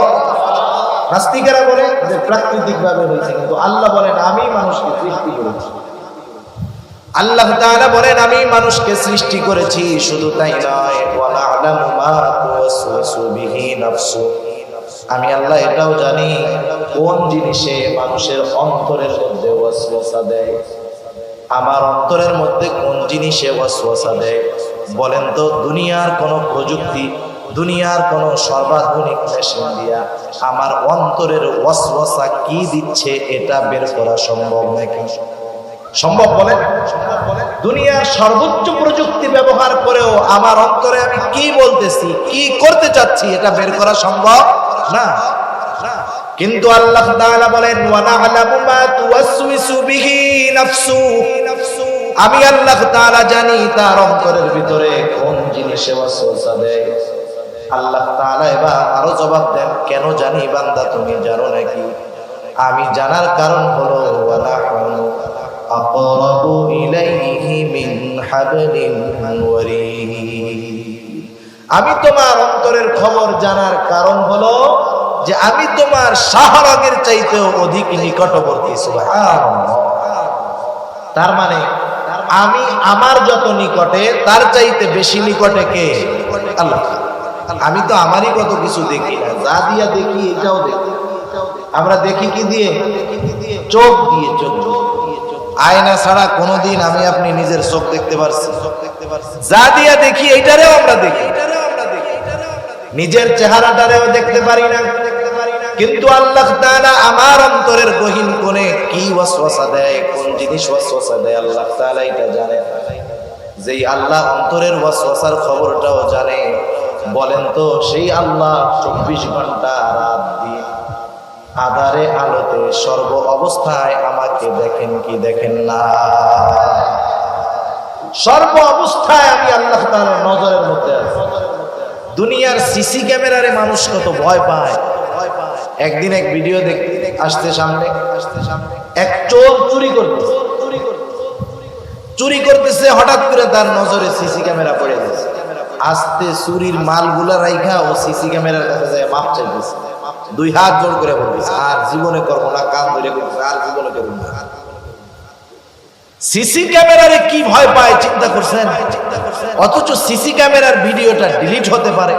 নাস্তিকেরা বলে যে প্রাকৃতিক ভাবে হয়েছে, কিন্তু আল্লাহ বলেন আমি মানুষকে সৃষ্টি করেছি। আল্লাহ তাআলা বলেন আমি মানুষকে সৃষ্টি করেছি, শুধু তাই নয়, ওয়া না'লামু মা তুওয়াসওয়িসু বিহি নাফসু, আমি আল্লাহ এটাও জানি কোন জিনিসে মানুষের অন্তরের মধ্যে ওয়াসওয়াসা দেয়। আমার অন্তরের মধ্যে কোন জিনিসে ওয়াসওয়াসা দেয়? বলেন তো, দুনিয়ার কোন প্রযুক্তি, দুনিয়ার কোন সর্বাধুনিক মেশিন দিয়া আমার অন্তরের ওয়াসওয়াসা কি দিচ্ছে এটা বের করা সম্ভব নাকি? সম্ভব? বলেন। দুনিয়ার সর্বোচ্চ প্রযুক্তি ব্যবহার করেও আমার অন্তরে আমি কি বলতেছি, কি করতে চাচ্ছি, এটা বের করা সম্ভব না। কিন্তু আল্লাহ তাআলা বলেন, ওয়া না'লামু মা তুওয়াসওয়িসু বিহি নাফসু, আমি আল্লাহ তাআলা জানি তার অন্তরের ভিতরে কোন জিনিসে ওয়াসওয়াসা দেয়। আল্লাহ তাআলা এবার আরো জবাব দেন, কেন জানি বান্দা তুমি জানো নাকি? আমি জানার কারণ হলো ওয়া নাহনু আকরাবু ইলাইহি মিন হাবলিল ওয়ারিদ, আমি তোমার অন্তরের খবর জানার কারণ হলো যে আমি তোমার শাহরগের চাইতেও অধিক নিকটবর্তী। সুবহানাল্লাহ। তার মানে আমি আমার যত নিকটে তার চাইতে বেশি নিকটে কে? আল্লাহ। আমি তো আমারই কত কিছু দেখি না, যা দিয়া দেখি এটাও দেখি। আমরা দেখি কি দিয়ে? চোখ দিয়ে। চোখ আয়না ছাড়া কোনোদিন আমি আপনি নিজের চোখ দেখতে পারছি? যা দিয়া দেখি এইটারেও আমরা দেখি, নিজের চেহারাটারেও দেখতে পারি না। কিন্তু আল্লাহ তাআলা আমার অন্তরের গহীন কোণে কি ওয়াসওয়াসা দেয়, কোন জিনিস ওয়াসওয়াসা দেয়, আল্লাহ তাআলা এটা জানেন। যেই আল্লাহ অন্তরের ওয়াসওয়াসার খবরটাও জানে, বলেন তো সেই আল্লাহ 24 ঘন্টা রাত দিন আধারে আলোতে সর্ব অবস্থায় আমাকে দেখেন কি দেখেন না? সর্ব অবস্থায় আমি আল্লাহ তাআলার নজরের মধ্যে আছি। দুনিয়ার সিসি ক্যামেরারে মানুষ কত ভয় পায়। একদিন এক ভিডিও দেখতে আসতে সামনে এক চোর চুরি করতেছে, হঠাৎ করে তার নজরে সিসি ক্যামেরা পড়ে গেছে। আস্তে চুরির মালগুলা রাইখা ও সিসি ক্যামেরার কাছে যায় মাপ চাইতেছে, 2 হাত জোড় করে বলতেছে আর জীবনে করবো না, কান ধরে বলতেছে আর জীবনে করবো না। সিসি ক্যামেরারে কি ভয় পায় চিন্তা করছেন? অথচ সিসি ক্যামেরার ভিডিওটা ডিলিট হতে পারে,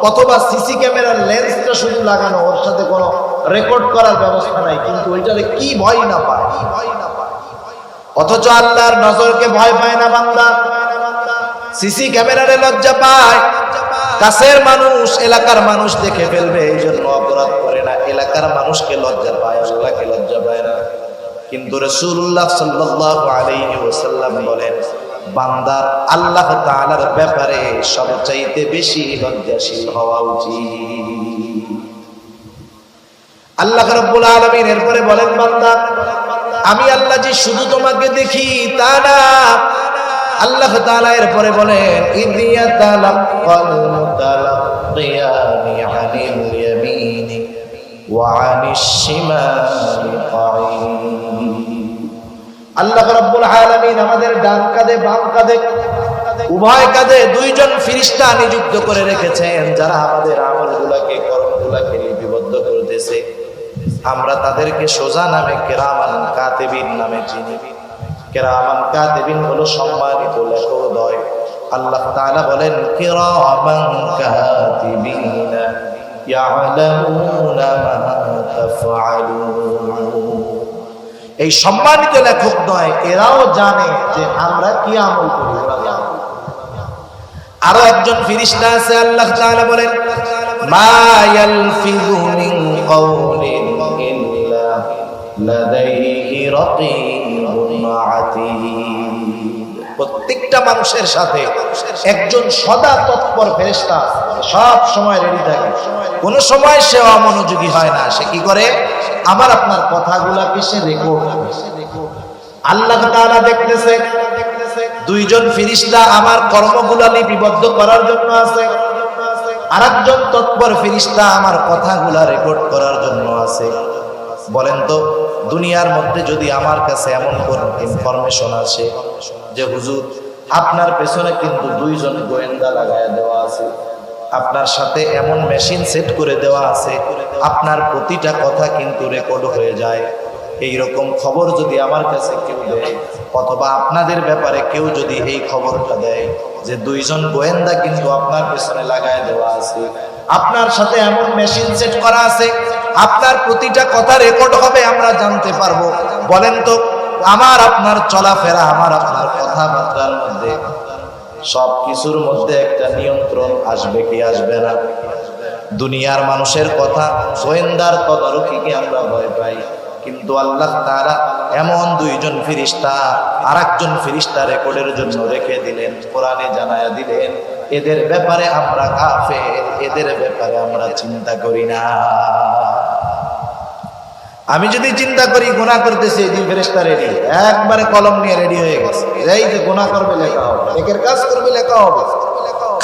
অথবা সিসি ক্যামেরার লেন্সটা শুধু লাগানো, ওর সাথে কোনো রেকর্ড করার ব্যবস্থা নাই, কিন্তু ওইটারে কি ভয় না পায়। অথচ আল্লাহর নজরকে ভয় পায় না বান্দা, সিসি ক্যামেরারে লজ্জা পায়। কাছের মানুষ, এলাকার মানুষ দেখে ফেলবে এই জন্য অপরাধ করে না, এলাকার মানুষকে লজ্জা পায়, আল্লাহকে লজ্জা পায় না। কিন্তু রাসূলুল্লাহ সাল্লাল্লাহু আলাইহি ওয়াসাল্লাম বলেন, বান্দার আল্লাহ তাআলার ব্যাপারে সবচাইতে বেশি লজ্জাশীল হওয়া উচিত। আল্লাহ রাব্বুল আলামিন এরপরে বলেন, বান্দা আমি আল্লাহ যে শুধু তোমাকে দেখি তা না, আল্লাহ তাআলা এরপরে বলেন, ইদিয়া তালাক্কাল মুতালাক্কিয়ানি আনিল ইয়ামিনি ওয়া আনিশ শিমালি কাঈদ। আল্লাহ রাব্বুল আলামিন আমাদের ডান কাঁধে বাম কাঁধে উভয় কাঁধে 2 জন ফেরেশতা নিযুক্ত করে রেখেছেন, যারা আমাদের আমলগুলোকে, কর্মগুলোকে লিপিবদ্ধ করতেছে। আমরা তাদেরকে সোজা নামে কিরামান কাতিবিন নামে চিনি। কিরামান কাতিবিন হলো সম্মানিত লেখক। আল্লাহ তাআলা বলেন, কিরামান কাতিবিনা ইয়ালামুনা মা তাফআলুন। এই সম্মানিত লেখক নয়, এরাও জানে যে আমরা কি আমল করি। আরো একজন ফেরেশতা আছে, আল্লাহ তাআলা বলেন, মা ইয়ালফিযু মিন কাওলিন ইল্লা লাদাইহি রাকীবুন আতীদ। প্রত্যেকটা মানুষের সাথে একজন সদা তৎপর ফেরেশতা সব সময় রেডি থাকে। কোন সময় সে অমনোযোগী হয় না। সে কি করে? আমার আপনার কথাগুলাকে সে রেকর্ড করে। আল্লাহ তাআলা দেখতেছে দুইজন ফেরেশতা আমার কর্মগুলা লিপিবদ্ধ করার জন্য আছে, আরেকজন তৎপর ফেরেশতা আমার কথাগুলা রেকর্ড করার জন্য আছে। বলেন তো, দুনিয়ার মধ্যে যদি আমার কাছে এমন কোন ইনফরমেশন আসে যে হুজুর আপনার পেছনে কিন্তু দুইজন গোয়েন্দা লাগায়া দেওয়া আছে, আপনার সাথে এমন মেশিন সেট করে দেওয়া আছে, আপনার প্রতিটা কথা কিন্তু রেকর্ড হয়ে যায়, এই রকম খবর যদি আমার কাছে কেউ দেয়, অথবা আপনাদের ব্যাপারে কেউ যদি এই খবরটা দেয় যে দুইজন গোয়েন্দা কিন্তু আপনার পেছনে লাগায় দেওয়া আছে, আপনার সাথে এমন মেশিন সেট করা আছে, আপনার প্রতিটা কথা রেকর্ড হবে, আমরা জানতে পারবো, বলেন তো আমার আপনার চলাফেরা, আমার আপনার কথাবার্তার মধ্যে সব কিছুর মধ্যে একটা নিয়ন্ত্রণ আসবে কি আসবে না? দুনিয়ার মানুষের কথা গোয়েন্দার তদারকিকে আমরা ভয় পাই, কিন্তু আল্লাহ তাআলা এমন দুইজন ফেরেশতা আরেকজন ফেরেশতা রেকর্ডের জন্য রেখে দিলেন। কোরআনে জানায়া দিলেন এদের ব্যাপারে আমরা কাফের, এদের ব্যাপারে আমরা চিন্তা করি না। আমি যদি চিন্তা করি গুনাহ করতেছি, এই দুই ফেরেশতা রেডি, একবারে কলম নিয়ে রেডি হয়ে গেছে, এই যে গুনাহ করবে লেখা হবে, নেকের কাজ করবে লেখা হবে,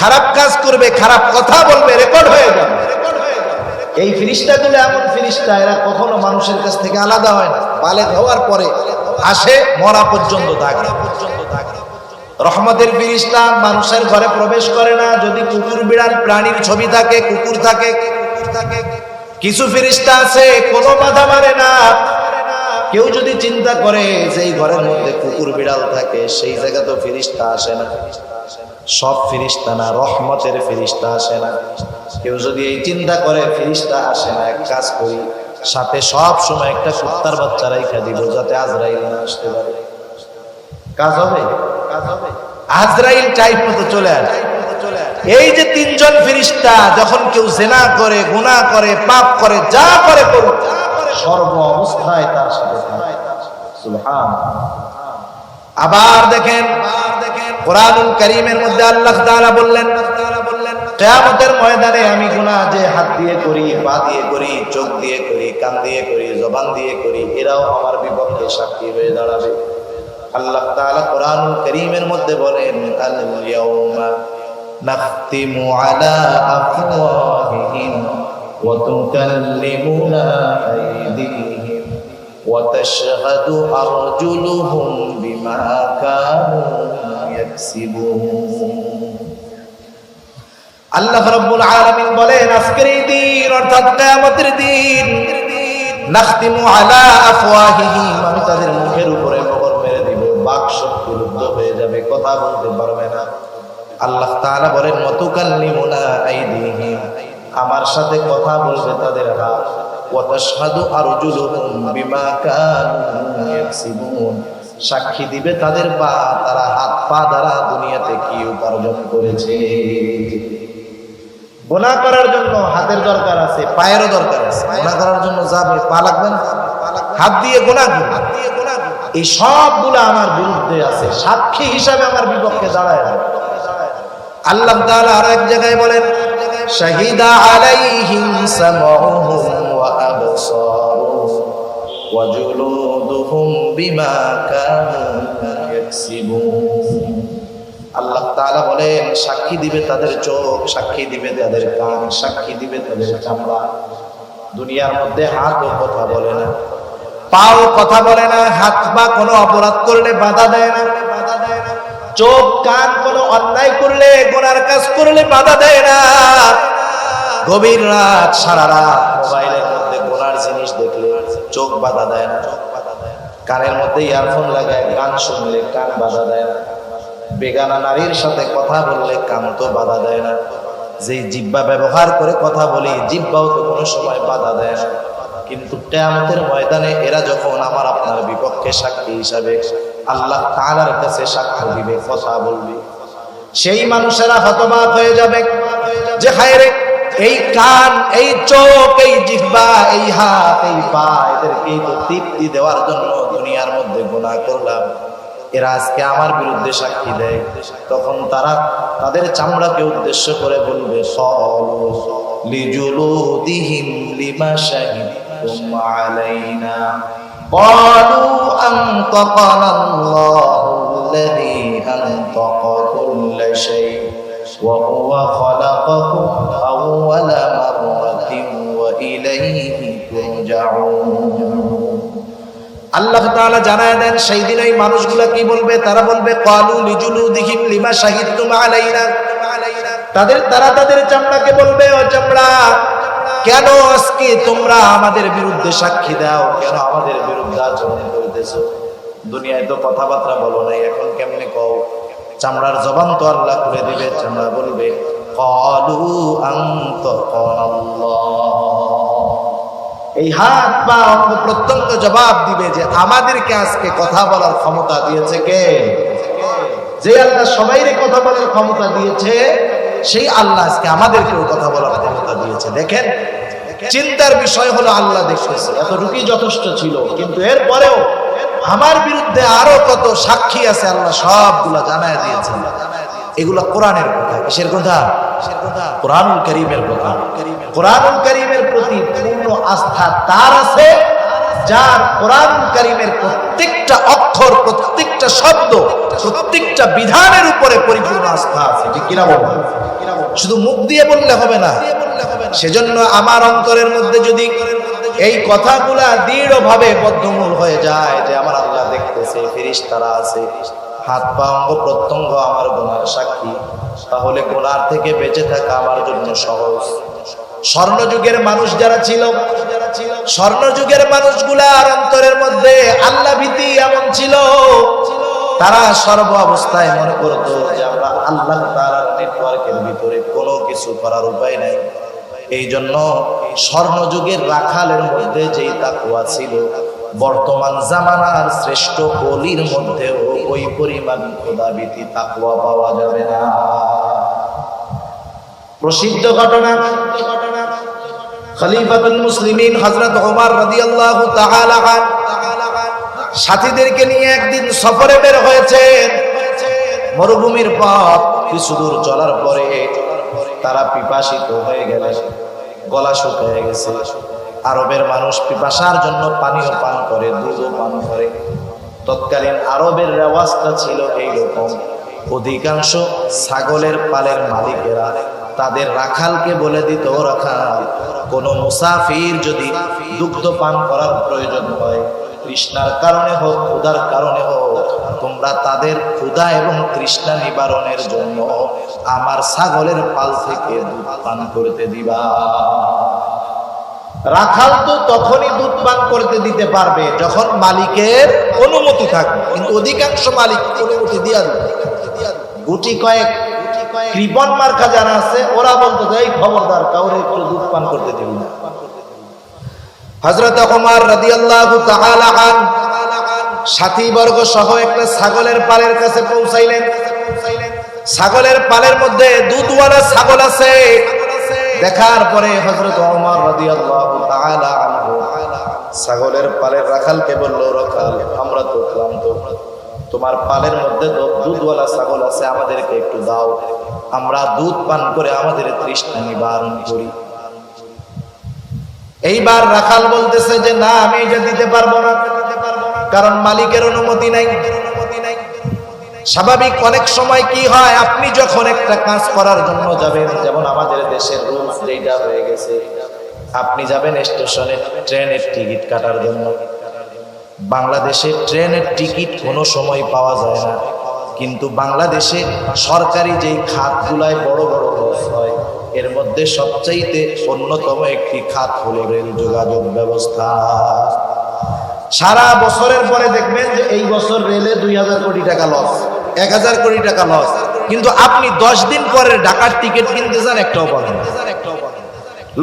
খারাপ কাজ করবে, খারাপ কথা বলবে রেকর্ড হয়ে যাবে। এই ফেরেশতাগুলো এমন ফেরেশতা, এরা কখনো মানুষের কাছ থেকে আলাদা হয় না, বালেগ হওয়ার পরে আসে, মরা পর্যন্ত থাকে। রহমতের ফেরেশতা মানুষের ঘরে প্রবেশ করে না যদি কুকুর বিড়াল প্রাণীর ছবি থাকে, কুকুর থাকে। কিছু ফেরেশতা আছে কোনো বাধা মানে না। কেউ যদি চিন্তা করে যে এই ঘরের মধ্যে কুকুর বিড়াল থাকে, সেই জায়গা তো ফেরেশতা আসে না। সব ফেরেশতা না, রহমতের ফেরেশতা আসে না। কেউ যদি এই চিন্তা করে ফেরেশতা আসে না, এক কাজ করি সাথে সব সময় একটা কুত্তার বাচ্চা রাইখা দিব যাতে আজরাইল না আসতে পারে। কাজ হবে? আজরাইল টাইম মতো চলে আসে। এই যে তিনজন ফেরেশতা যখন কেউ জিনা করে, গুনাহ করে, পাপ করে, যা করে করুক, সর্ব অবস্থায় তার সাথে থাকে। সুবহানাল্লাহ। আবার দেখেন কোরআনুল কারীমের মধ্যে আল্লাহ তাআলা বললেন কিয়ামতের ময়দানে আমি গুনাহ যে হাত দিয়ে করি, পা দিয়ে করি, চোখ দিয়ে করি, কান দিয়ে করি, জবান দিয়ে করি, এরাও আমার বিপক্ষে সাক্ষী হয়ে দাঁড়াবে। আল্লাহ তাআলা কোরআনুল কারীমের মধ্যে বলেন আল ইয়াউমা নাখতিমু আলা আফওয়াহিহিম ওয়া তুকাল্লিমুনা আইদিহিম ওয়া তাশহাদু আরজুলুহুম বিমা কানু ইয়াকসিবুন। আল্লাহ রাব্বুল আলামিন বলেন আজকের এই দিন অর্থাৎ কিয়ামতের দিন নাখতিমু আলা আফওয়াহিহিম, আমি তাদের মুখের উপরে মোহর মেরে দিব, বাক শক্তি রুদ্ধ হয়ে যাবে, কথা বলতে পারবে না। আল্লাহ তাআলা বলেন ওয়াতুকাল্লিমুনা আইদিহিম, আমার সাথে কথা বলবে তাদের হাত, ওয়া তাশহাদু আরজুলুহুম বিমা কানু ইয়াকসিবুন, সাক্ষী দিবে তাদের পা, তারা হাত পা দ্বারা দুনিয়াতে কি উপার্জন করেছে। গুনাহ করার জন্য হাতের দরকার আছে, পায়েরও দরকার আছে। গুনাহ করার জন্য যাবে, পা লাগবে না? হাত দিয়ে গুনাহ করবে, এই সবগুলো আমার বিরুদ্ধে আছে, সাক্ষী হিসাবে আমার বিপক্ষে দাঁড়ায়। আল্লাহ তাআলা আর এক জায়গায় বলেন শাহিদা আলাইহিম সামউহুম ওয়া আবসারুহুম ওয়া জুলুদুহুম বিমা কানু ইয়াকসিবুন। আল্লাহ তাআলা বলেন সাক্ষী দিবে তাদের চোখ, সাক্ষী দিবে তাদের কান, সাক্ষী দিবে তাদের চামড়া। দুনিয়ার মধ্যে হাতও কথা বলে না, পাও কথা বলে না, হাত পা কোনো অপরাধ করলে বাধা দেয় না, চোখ কান কোনো অন্যায় করলে, গুনার কাজ করলে বাধা দেয় না। গভীর রাত সারা রাত মোবাইলের মধ্যে গুনার জিনিস দেখলে চোখ বাধা দেয় না, কানের মধ্যে ইয়ারফোন লাগায় গান শুনলে কান বাধা দেয় না, বেগানা নারীর সাথে কথা বললে কান তো বাধা দেয় না, যে জিহ্বা ব্যবহার করে কথা বলি জিহ্বাও তো কোনো সময় বাধা দেয় না। কিন্তু কিয়ামতের ময়দানে এরা যখন আমার আপনার বিপক্ষে সাক্ষী হিসাবে আল্লাহ তাআলার কাছে সাক্ষ্য দিবে, কথা বলবে, সেই মানুষেরা হতবাক হয়ে যাবে যে হায় রে, এই কান, এই চোখ, এই জিহ্বা, এই হাত, এই পা, এদেরকে তো তৃপ্তি দেওয়ার জন্য দুনিয়ার মধ্যে গুনাহ করলাম, এরা আজকে আমার বিরুদ্ধে সাক্ষী দেয়। তখন তারা তাদের চামড়াকে উদ্দেশ্য করে বলবে, লিজুলুদিহিম লিমা শাহিদতুম আলাইনা ক্বালু আনতাকানা আল্লাহুল্লাযী আনতাকা কুল্লা শাই ওয়া হুয়া খালাকাকুম আউওয়ালা মাররাতিন ওয়া ইলাইহি তুরজাউন। আল্লাহ তাআলা জানায় দেন সেই দিন ওই মানুষগুলা কি বলবে, তারা বলবে ক্বালু লিজুলুদিহিম লিমা শাহিদতুম আলাইনা, তারা তাদের চামড়াকে বলবে, ও চামড়া, কেন আজকে তোমরা আমাদের বিরুদ্ধে সাক্ষী দাও, কেন আমাদের বিরুদ্ধে আচরণ করতেছো? দুনিয়ায় তো কথাবার্তা বলো নাই, এখন কেমনে কও? চামড়ার জবান তো আল্লাহ খুলে দিবে। চামড়া বলবে ক্বালু আনতাকানাল্লাহ, এই হাত পা অঙ্গ প্রত্যঙ্গ জবাব দিবে যে আমাদেরকে আজকে কথা বলার ক্ষমতা দিয়েছে কে? যে আল্লাহ সবাইরে কথা বলার ক্ষমতা দিয়েছে, সেই আল্লাহ আজকে আমাদেরকেও কথা বলার ক্ষমতা দিয়েছে। দেখেন, চিন্তার বিষয় হলো আল্লাহ দেখতেছে, এতটুকুই যথেষ্ট ছিল। কিন্তু এরপরেও আমার বিরুদ্ধে আরো কত সাক্ষী আছে আল্লাহ সবগুলা জানায় দিয়েছেন। এগুলা কোরআনের কথা। কিসের কথা? কোরআনুল কারীমের কথা। কোরআনুল কারীমের প্রতি পূর্ণ আস্থা তার আছে যার কোরআনুল কারীমের প্রত্যেকটা অক্ষর, প্রত্যেকটা শব্দ, প্রত্যেকটা বিধানের উপরে পরিপূর্ণ আস্থা আছে। ঠিক কিনা বলুন? শুধু মুখ দিয়ে বললে হবে না। সেজন্য আমার অন্তরের মধ্যে যদি এই কথাগুলা দৃঢ়ভাবে বদ্ধমূল হয়ে যায় যে আমার আল্লাহ দেখতেছে, ফেরেশতারা আছে, হাত পা অঙ্গ প্রত্যঙ্গ আমার গুনার সাক্ষী, তাহলে গুনার থেকে বেঁচে থাকা আমার জন্য সহজ। স্বর্ণযুগের মানুষ যারা ছিল, স্বর্ণযুগের মানুষগুলার অন্তরের মধ্যে আল্লাহ ভীতি এমন ছিল, তারা সর্ব অবস্থায় মনে করতো যে আমরা আল্লাহ তাআলার নেটওয়ার্কের ভিতরে কোনো কিছু করার উপায় নাই। এই জন্য স্বর্ণযুগের রাখালের মধ্যে যেই তাকওয়া ছিল, বর্তমান জামানার শ্রেষ্ঠ ওলির মধ্যেও ওই পরিমাণ খোদাভীতি তাকওয়া পাওয়া যাবে না। প্রসিদ্ধ ঘটনা, খলিফাতুল মুসলিমিন হযরত ওমর রাদিয়াল্লাহু তাআলা আনহু সাথীদেরকে নিয়ে একদিন সফরে বের হয়েছেন। মরুভূমির পথ, কিছু দূর চলার পরে তারা পিপাসিত হয়ে গেলেন, গলা শুকিয়ে গেছে। আরবের মানুষ পিপাসার জন্য পানিও পান করে, দুধও পান করে। তৎকালীন আরবের রেওয়াজটা ছিল এইরকম, অধিকাংশ ছাগলের পালের মালিকেরা তাদের রাখালকে বলে দিত, রাখাল, কোন মুসাফির যদি দুগ্ধ পান করার প্রয়োজন হয়, তৃষ্ণার কারণে হোক, ক্ষুধার কারণে হোক, তোমরা তাদের ক্ষুধা এবং তৃষ্ণা নিবারণের জন্য আমার ছাগলের পাল থেকে দুধ পান করতে দিবা। রাখাল তো তখনই দুধ পান করতে দিতে পারবে যখন মালিকের অনুমতি থাকবে, কিন্তু অধিকাংশ মালিক অনুমতি দিয়া দেবে। গুটি কয়েক কৃপণ মার্কা যারা আছে, ওরা বলতো এই খবরদার, কাউরে একটু দুধ পান করতে দিবি না। হযরত ওমর রাদিয়াল্লাহু তাআলা আনহু সাথীবর্গ সহ একটা ছাগলের পালের কাছে পৌঁছাইলেন। ছাগলের পালের মধ্যে দুধওয়ালা ছাগল আছে। দেখার পরে হযরত ওমর রাদিয়াল্লাহু তাআলা আনহু ছাগলের পালের রাখালকে বলল, রাখাল, আমরা তো ক্লান্ত, তোমার পালের মধ্যে তো দুধওয়ালা ছাগল আছে, আমাদেরকে একটু দাও, আমরা দুধ পান করে আমাদের তৃষ্ণা নিবারণ করি। এইবার রাখাল বলতেছে যে না, আমি এটা দিতে পারবো না, কারণ মালিকের অনুমতি নাই। স্বাভাবিক অনেক সময় কি হয়, আপনি যখন একটা কাজ করার জন্য যাবেন, যেমন আমাদের দেশের রুলস যেটা হয়ে গেছে, আপনি যাবেন স্টেশনে ট্রেনের টিকিট কাটার জন্য। বাংলাদেশে ট্রেনের টিকিট কোনো সময় পাওয়া যায় না, কিন্তু বাংলাদেশে সরকারি যেই খাতগুলায় বড় বড় লস হয়, এর মধ্যে সবচাইতে অন্যতম একটি খাত হলো রেল যোগাযোগ ব্যবস্থা। সারা বছরের পরে দেখবেন যে এই বছর রেলে 2000 কোটি টাকা লস, 1000 কোটি টাকা লস, কিন্তু আপনি 10 দিন পরে ঢাকার টিকিট কিনতে যান, একটাও পাবেন না।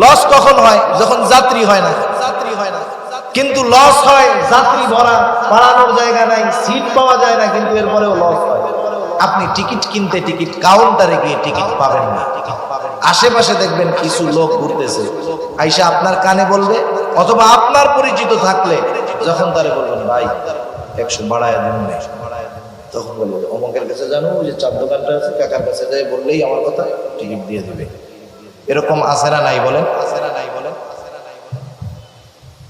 লস কখন হয়? যখন যাত্রী হয় না। কিন্তু লস হয় যাত্রী ভরা, পালানোর জায়গা নাই, সিট পাওয়া যায় না, কিন্তু এরপরেও লস হয়। আপনি টিকিট কিনতে টিকিট কাউন্টারে গিয়ে টিকিট পাবেন না। আশেপাশে দেখবেন কিছু লোক ঘুরতেছে, আইসা আপনার কানে বলবে, অথবা আপনার পরিচিত থাকলে যখন তারে বলবেন ভাই 100 বাড়ায় দিন, তখন বলবে অমুকের কাছে জানো, ওই যে চার দোকানটা আছে, কাকার কাছে যাই বললেই আমার কথা টিকিট দিয়ে দিবে। এরকম আছে না নাই বলেন?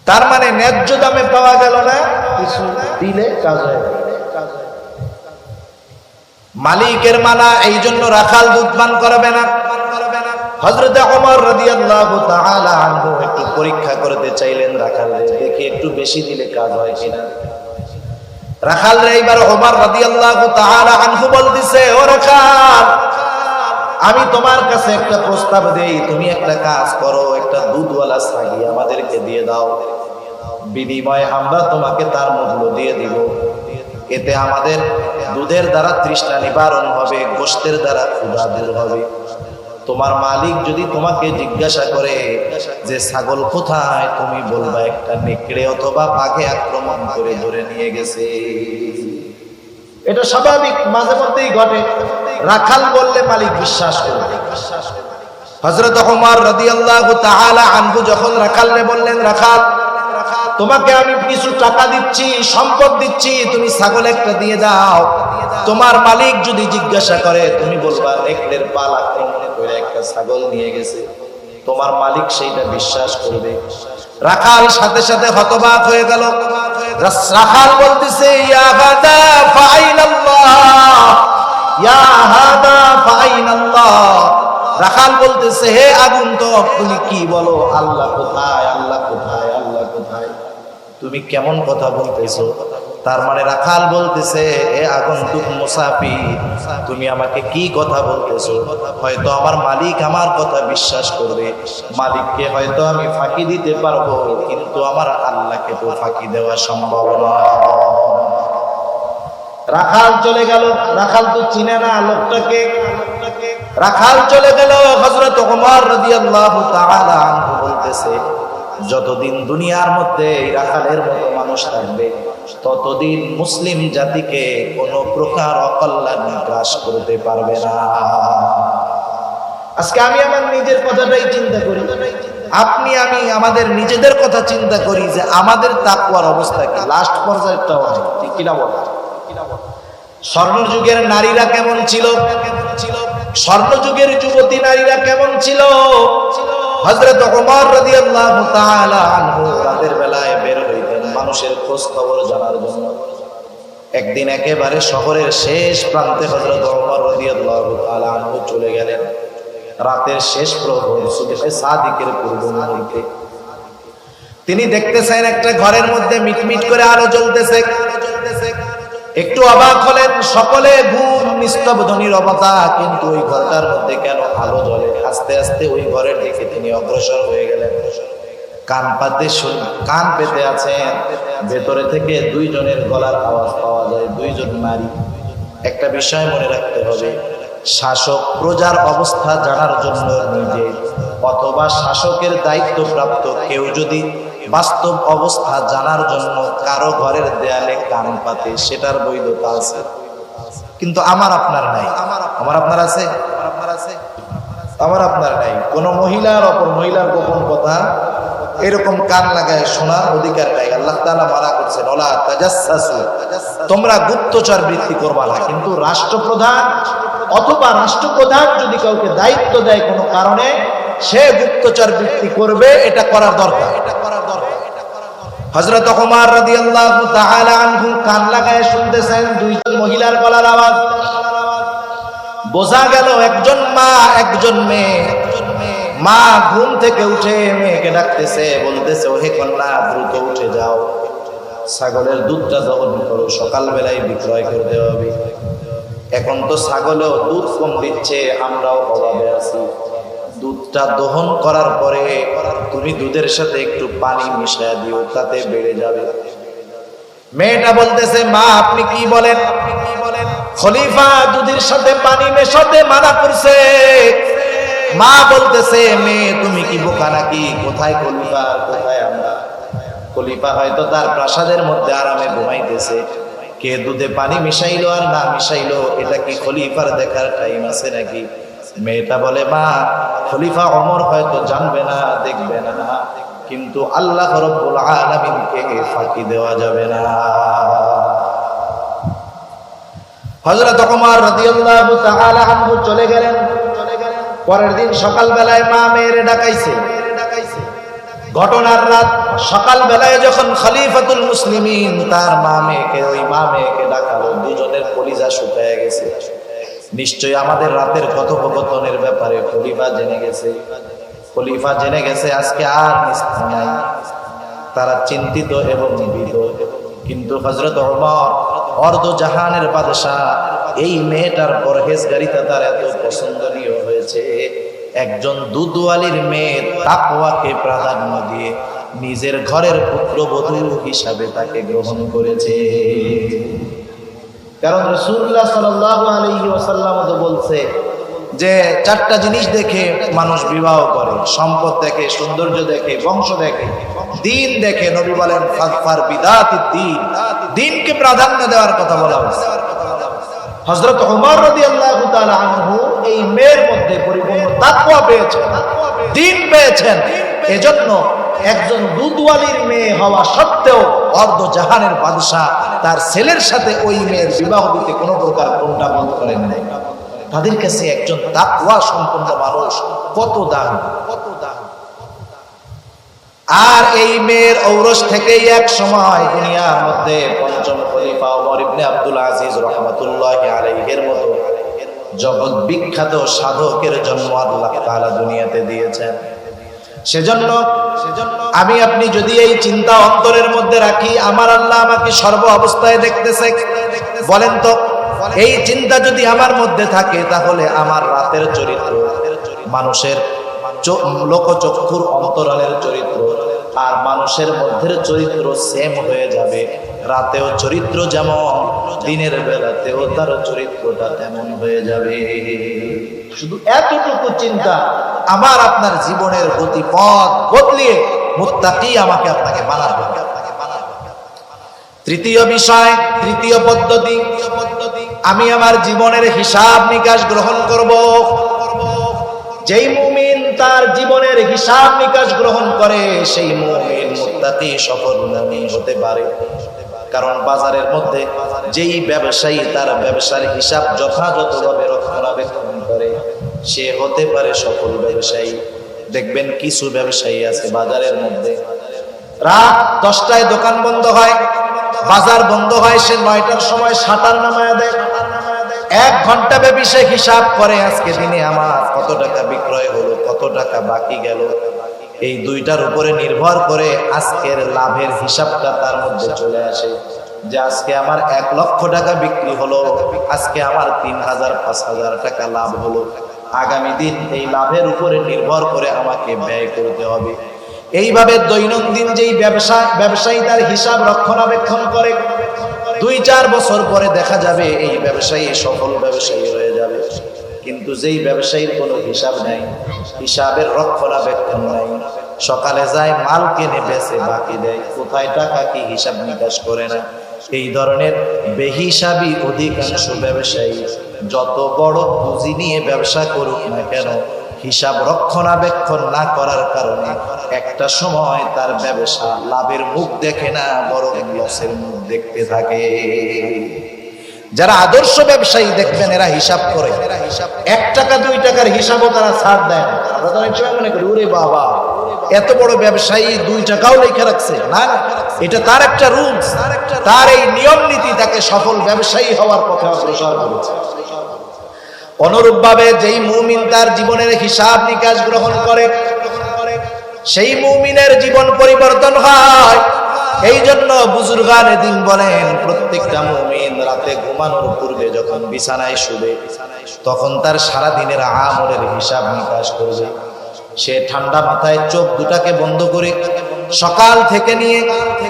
তার মানে ন্যায্য দামে পাওয়া গেল না, কিছু দিলে কাজ হয়ে গেল। মালিকের মানা, এই জন্য রাখাল দুধ পান করবে না। হযরত ওমর রাদিয়াল্লাহু তাআলা আনহু একটু পরীক্ষা করতে চাইলেন রাখালরে, দেখি একটু বেশি দিলে কাজ হয় কিনা। রাখালরে এইবার ওমর রাদিয়াল্লাহু তাআলা আনহু বলতেছে, ও রাখাল, আমি তোমার কাছে একটা প্রস্তাব দেই, তুমি একটা কাজ করো, একটা দুধওয়ালা ছাগি আমাদেরকে দিয়ে দাও, বিনিময়ে আমরা তোমাকে তার মূল্য দিয়ে দিব। এতে আমাদের দুধের দ্বারা তৃষ্ণা নিবারণ হবে, গোশতের দ্বারা ক্ষুধা দূর হবে। তোমার মালিক যদি তোমাকে জিজ্ঞাসা করে যে ছাগল কোথায়, তুমি বলবা একটা নেকড়ে অথবা বাঘে আক্রমণ করে ধরে নিয়ে গেছে। এটা স্বাভাবিক, মাঝে মধ্যেই ঘটে। রাখাল বললে মালিক বিশ্বাস করবে। হযরত ওমর রাদিয়াল্লাহু তাআলা আনহু যখন রাখালরে বললেন, রাখাল, তোমাকে আমি কিছু টাকা দিচ্ছি, সম্পদ দিচ্ছি, তুমি ছাগল একটা দিয়ে দাও। তোমার মালিক যদি জিজ্ঞাসা করে, তুমি বলবা নেকড়ের পাল আক্রমণ করে একটা ছাগল নিয়ে গেছে। তোমার মালিক সেইটা বিশ্বাস করবে। রাখাল সাথে সাথে হতবাক হয়ে গেল। রাখাল বলতেছে, ইয়া হাদা ফাইনাল্লাহ, ইয়া হাদা ফাইনাল্লাহ। রাখাল বলতেছে, হে আগন্তুক, তুমি কি বলো? আল্লাহ কোথায়? আল্লাহ কোথায়? আল্লাহ কোথায়? তুমি কেমন কথা বলতেছো? তার মানে রাখাল বলতেছে, হে আগন্তুক মুসাফির, তুমি আমাকে কি কথা বলতেছো? হয়তো আমার মালিক আমার কথা বিশ্বাস করবে, মালিককে হয়তো আমি ফাঁকি দিতে পারবো, কিন্তু আমার আল্লাহকে তো ফাঁকি দেওয়া সম্ভব নয়। রাখাল চলে গেল। রাখাল তো চিনে না লোকটাকে। রাখাল চলে গেল। হযরত ওমর রাদিয়াল্লাহু তাআলা আনহু বলতেছে, যতদিন দুনিয়ার মধ্যে এই রাখালের মতো মানুষ থাকবে, ততদিন মুসলিম জাতিকে কোনো প্রকার অকল্যাণ গ্রাস করতে পারবে না। আজকে আমি আমার নিজের কথাটাই চিন্তা করি, আপনি আমি আমাদের নিজেদের কথা চিন্তা করি যে আমাদের তাকওয়ার অবস্থা কি, লাস্ট পর্যায়েরটাও নাই, ঠিক কিনা বলেন? স্বর্ণযুগের নারীরা কেমন ছিল? স্বর্ণযুগের যুবতী নারীরা কেমন ছিল? হযরত ওমর রাদিয়াল্লাহু তাআলা আনহু রাতের বেলায় বের হইতেন মানুষের খোঁজ খবর জানার জন্য। একদিন একেবারে শহরের শেষ প্রান্তে হযরত ওমর রাদিয়াল্লাহু তাআলা আনহু চলে গেলেন। রাতের শেষ প্রহর, সুবহে সাদিকের পূর্ব মুহূর্তে তিনি দেখতেছেন একটা ঘরের মধ্যে মিটমিট করে আলো জ্বলতেছে। একটু অবাক হলেন, সকলে ঘুম, নিস্তব্ধ নীরবতা, কিন্তু ওই ঘরটার মধ্যে কেন আলো জ্বলে? আস্তে আস্তে ওই ঘরের দিকে তিনি অগ্রসর হয়ে গেলেন। কান পেতে আছেন, ভেতরে থেকে দুইজনের গলার আওয়াজ পাওয়া যায়, দুইজন নারী। একটা বিষয় মনে রাখতে হবে, শাসক প্রজার অবস্থা জানার জন্য নিজে অথবা শাসকের দায়িত্বপ্রাপ্ত কেউ যদি বাস্তব অবস্থা জানার জন্য কারো ঘরের দেয়ালে কান পাতে, সেটার বৈধতা আছে, কিন্তু আমার আপনার নাই। আমার আপনার আছে? আমার আপনার নাই। কোন মহিলার অপর মহিলার গোপন কথা এরকম কান লাগায় শোনার অধিকার নাই। আল্লাহ তাআলা মানা করছেন, ওয়ালা তাজাসসু, তোমরা গুপ্তচর বৃত্তি করবা না। কিন্তু রাষ্ট্রপ্রধান অথবা রাষ্ট্রপ্রধান যদি কাউকে দায়িত্ব দেয় কোনো কারণে, সে গুপ্তচর বৃত্তি করবে, এটা করার দরকার। হযরত ওমর রাদিয়াল্লাহু তাআলা আনহু কান লাগায় শুনতেছেন দুইজন মহিলার গলার আওয়াজ। বোঝা গেল একজন মা, একজন মেয়ে। মা ঘুম থেকে উঠে মেয়েকে ডাকতেছে, বলতেছে, ওহে কন্যা, দ্রুত উঠে যাও, ছাগলের দুধটা দহন করো, সকালবেলায় বিক্রয় করতে হবে। এখন তো ছাগলেও দুধ কম দিচ্ছে, আমরাও অভাবে আছি। দুধটা দহন করার পরে তুমি দুধের সাথে একটু পানি মিশিয়ে দিও, তাতে বেড়ে যাবে। মেয়েটা বলতেছে, মা আপনি কি বলেন? খলিফা দুধের সাথে পানি মেশাতে মানা করছে। মা বলতেছে, মেয়ে তুমি কি বোকা নাকি? কোথায় খলিফা, কোথায় আমরা? খলিফা হয়তো তার প্রাসাদের মধ্যে আরামে ঘুমাইতেছে। কে দুধে পানি মিশাইলো আর না মিশাইলো, এটা কি খলিফার দেখার টাইম আছে নাকি? মেয়েটা বলে, মা খলিফা ওমর হয়তো জানবে না, দেখবে না, কিন্তু আল্লাহ রাব্বুল আলামিনকে ফাঁকি দেওয়া যাবে না। হযরত ওমর রাদিয়াল্লাহু তাআলা আনহু চলে গেলেন। পরের দিন সকালবেলায় মা মেয়েরে ডাকাইছে। ঘটনার রাত সকালবেলায় যখন খলিফাতুল মুসলিমিন তার মা মেয়েকে ডাকালো, দুজনের কলিজা শুকায় গেছে। নিশ্চয়ই আমাদের রাতের কথোপকথনের ব্যাপারে খলিফা জেনে গেছে আজকে আর নিস্তার নাই। তারা চিন্তিত এবং ভীত। কিন্তু হযরত ওমর অর্ধ জাহানের বাদশা, এই মেয়েটার পরহেজগারিতা তার এত পছন্দনীয় হয়েছে, একজন দুধওয়ালির মেয়ে তাকওয়াকে প্রাধান্য দিয়ে নিজের ঘরের পুত্রবধূ হিসাবে তাকে গ্রহণ করেছে। কারণ রাসূলুল্লাহ সাল্লাল্লাহু আলাইহি ওয়াসাল্লাম তো বলছে যে 4টা জিনিস দেখে মানুষ বিবাহ করে, সম্পদ দেখে, সৌন্দর্য দেখে, বংশ দেখে, দিন দেখে। নবী বলেন ফাগফার বিদাতিদ দ্বীন, দ্বীনকে প্রাধান্য দেওয়ার কথা বলা হয়েছে। হযরত ওমর রাদিয়াল্লাহু তাআলা আনহু এই মেয়ের মধ্যে পরিপূর্ণ তাকওয়া পেয়েছেন, দ্বীন পেয়েছেন। এজন্য একজন দুধওয়ালির মেয়ে হওয়া সত্ত্বেও অর্ধ জাহানের বাদশা তার ছেলের সাথে ওই মেয়ের বিবাহ দিতে কোনো প্রকার কোনটা বন্ধ করেন নাই। তাদের কাছে একজন তাকওয়া সম্পন্ন মানুষ কত দামি। আর এই মেয়ের ঔরস থেকেই এক সময় দুনিয়ার মধ্যে পঞ্চম খলিফা ওমর ইবনে আব্দুল আজিজ রাহমাতুল্লাহি আলাইহির মতো জগৎ বিখ্যাত সাধকের জন্ম আল্লাহ তাআলা দুনিয়াতে দিয়েছেন। সেজন্য আমি আপনি যদি এই চিন্তা অন্তরের মধ্যে রাখি, আমার আল্লাহ আমাকে সর্ব অবস্থায় দেখতেছে, বলেন তো এই চিন্তা যদি আমার মধ্যে থাকে, তাহলে আমার রাতের চরিত্র, মানুষের লোকচক্ষুর অন্তরালের চরিত্র আর মানুষের মধ্যের চরিত্র সেম হয়ে যাবে। রাতেও চরিত্র যেমন, দিনের বেলাতেও তার চরিত্রটা তেমন হয়ে যাবে। শুধু এতটুকু চিন্তা আমার আপনার জীবনের গতিপথ বদলিয়ে মুত্তাকি আমাকে আপনাকে বানাবে। তৃতীয় বিষয়, তৃতীয় পদ্ধতি, আমি আমার জীবনের হিসাব নিকাশ গ্রহণ করব। যেই মুমিন তার জীবনের হিসাব নিকাশ গ্রহণ করে, সেই মুমিন মুত্তাকি সফল হতে পারে। কারণ বাজারের মধ্যে যেই ব্যবসায়ী তার ব্যবসার হিসাব যথাযথভাবে রক্ষণাবেক্ষণ করে, সে হতে পারে সফল ব্যবসায়ী। দেখবেন কিছু ব্যবসায়ী আছে বাজারের মধ্যে, রাত 10টায় দোকান বন্ধ হয়, বাজার বন্ধ হয়, সে 9টার সময় শাটার নামায়া দেয়। 1 ঘন্টা ব্যাপী সে হিসাব করে, আজকে দিনে আমার কত টাকা বিক্রয় হলো, কত টাকা বাকি গেল। এই দুইটার উপরে নির্ভর করে আজকের লাভের হিসাবটা তার মধ্যে চলে আসে, যে আজকে আমার 1 লক্ষ টাকা বিক্রি হলো, আজকে আমার 3000 5000 টাকা লাভ হলো। আগামী দিন এই লাভের উপরে নির্ভর করে আমাকে ব্যয় করতে হবে। এইভাবে দৈনন্দিন যেই ব্যবসায়ী তার হিসাব রক্ষণাবেক্ষণ করে, 2-4 বছর পরে দেখা যাবে এই ব্যবসায়ী সফল ব্যবসায়ী হয়ে যাবে। কিন্তু যেই ব্যবসায়ীর কোনো হিসাব নাই, হিসাবের রক্ষণাবেক্ষণ নাই, সকালে যায় মাল কিনে বেচে বাকি দেয়, কোথায় টাকা কি হিসাব নিকাশ করে না, এই ধরনের বেহিসাবি অধিকাংশ ব্যবসায়ী যত বড় পুঁজি নিয়ে ব্যবসা করুক না কেন, হিসাব রক্ষণাবেক্ষণ না করার কারণে একটা সময় তার ব্যবসা লাভের মুখ দেখে না, বরং লসের মুখ দেখতে থাকে। যারা আদর্শ ব্যবসায়ী দেখবেন এরা হিসাব করে, 1 টাকা 2 টাকার হিসাবও তারা ছাড় দেয় না। আমরা তো অনেক সময় মনে করি ওরে বাবা এত বড় ব্যবসায়ী 2 টাকাও লেখা রাখছে, না, এটা তার একটা রুলস, তার এই নিয়ম নীতি তাকে সফল ব্যবসায়ী হওয়ার পথে অগ্রসর করেছে। অনুরূপ ভাবে যেই মুমিন তার জীবনের হিসাব নিকাশ গ্রহণ করে, সেই মুমিনের জীবন পরিবর্তন হয়। এই জন্য বুজুর্গানে দিন বলেন, প্রত্যেকটা মুমিন রাতে ঘুমানোর পূর্বে যখন বিছানায় শুবে, তখন তার সারা দিনের আমলের হিসাব নিকাশ করবে। সে ঠান্ডা মাথায় চোখ দুটাকে বন্ধ করে সকাল থেকে নিয়ে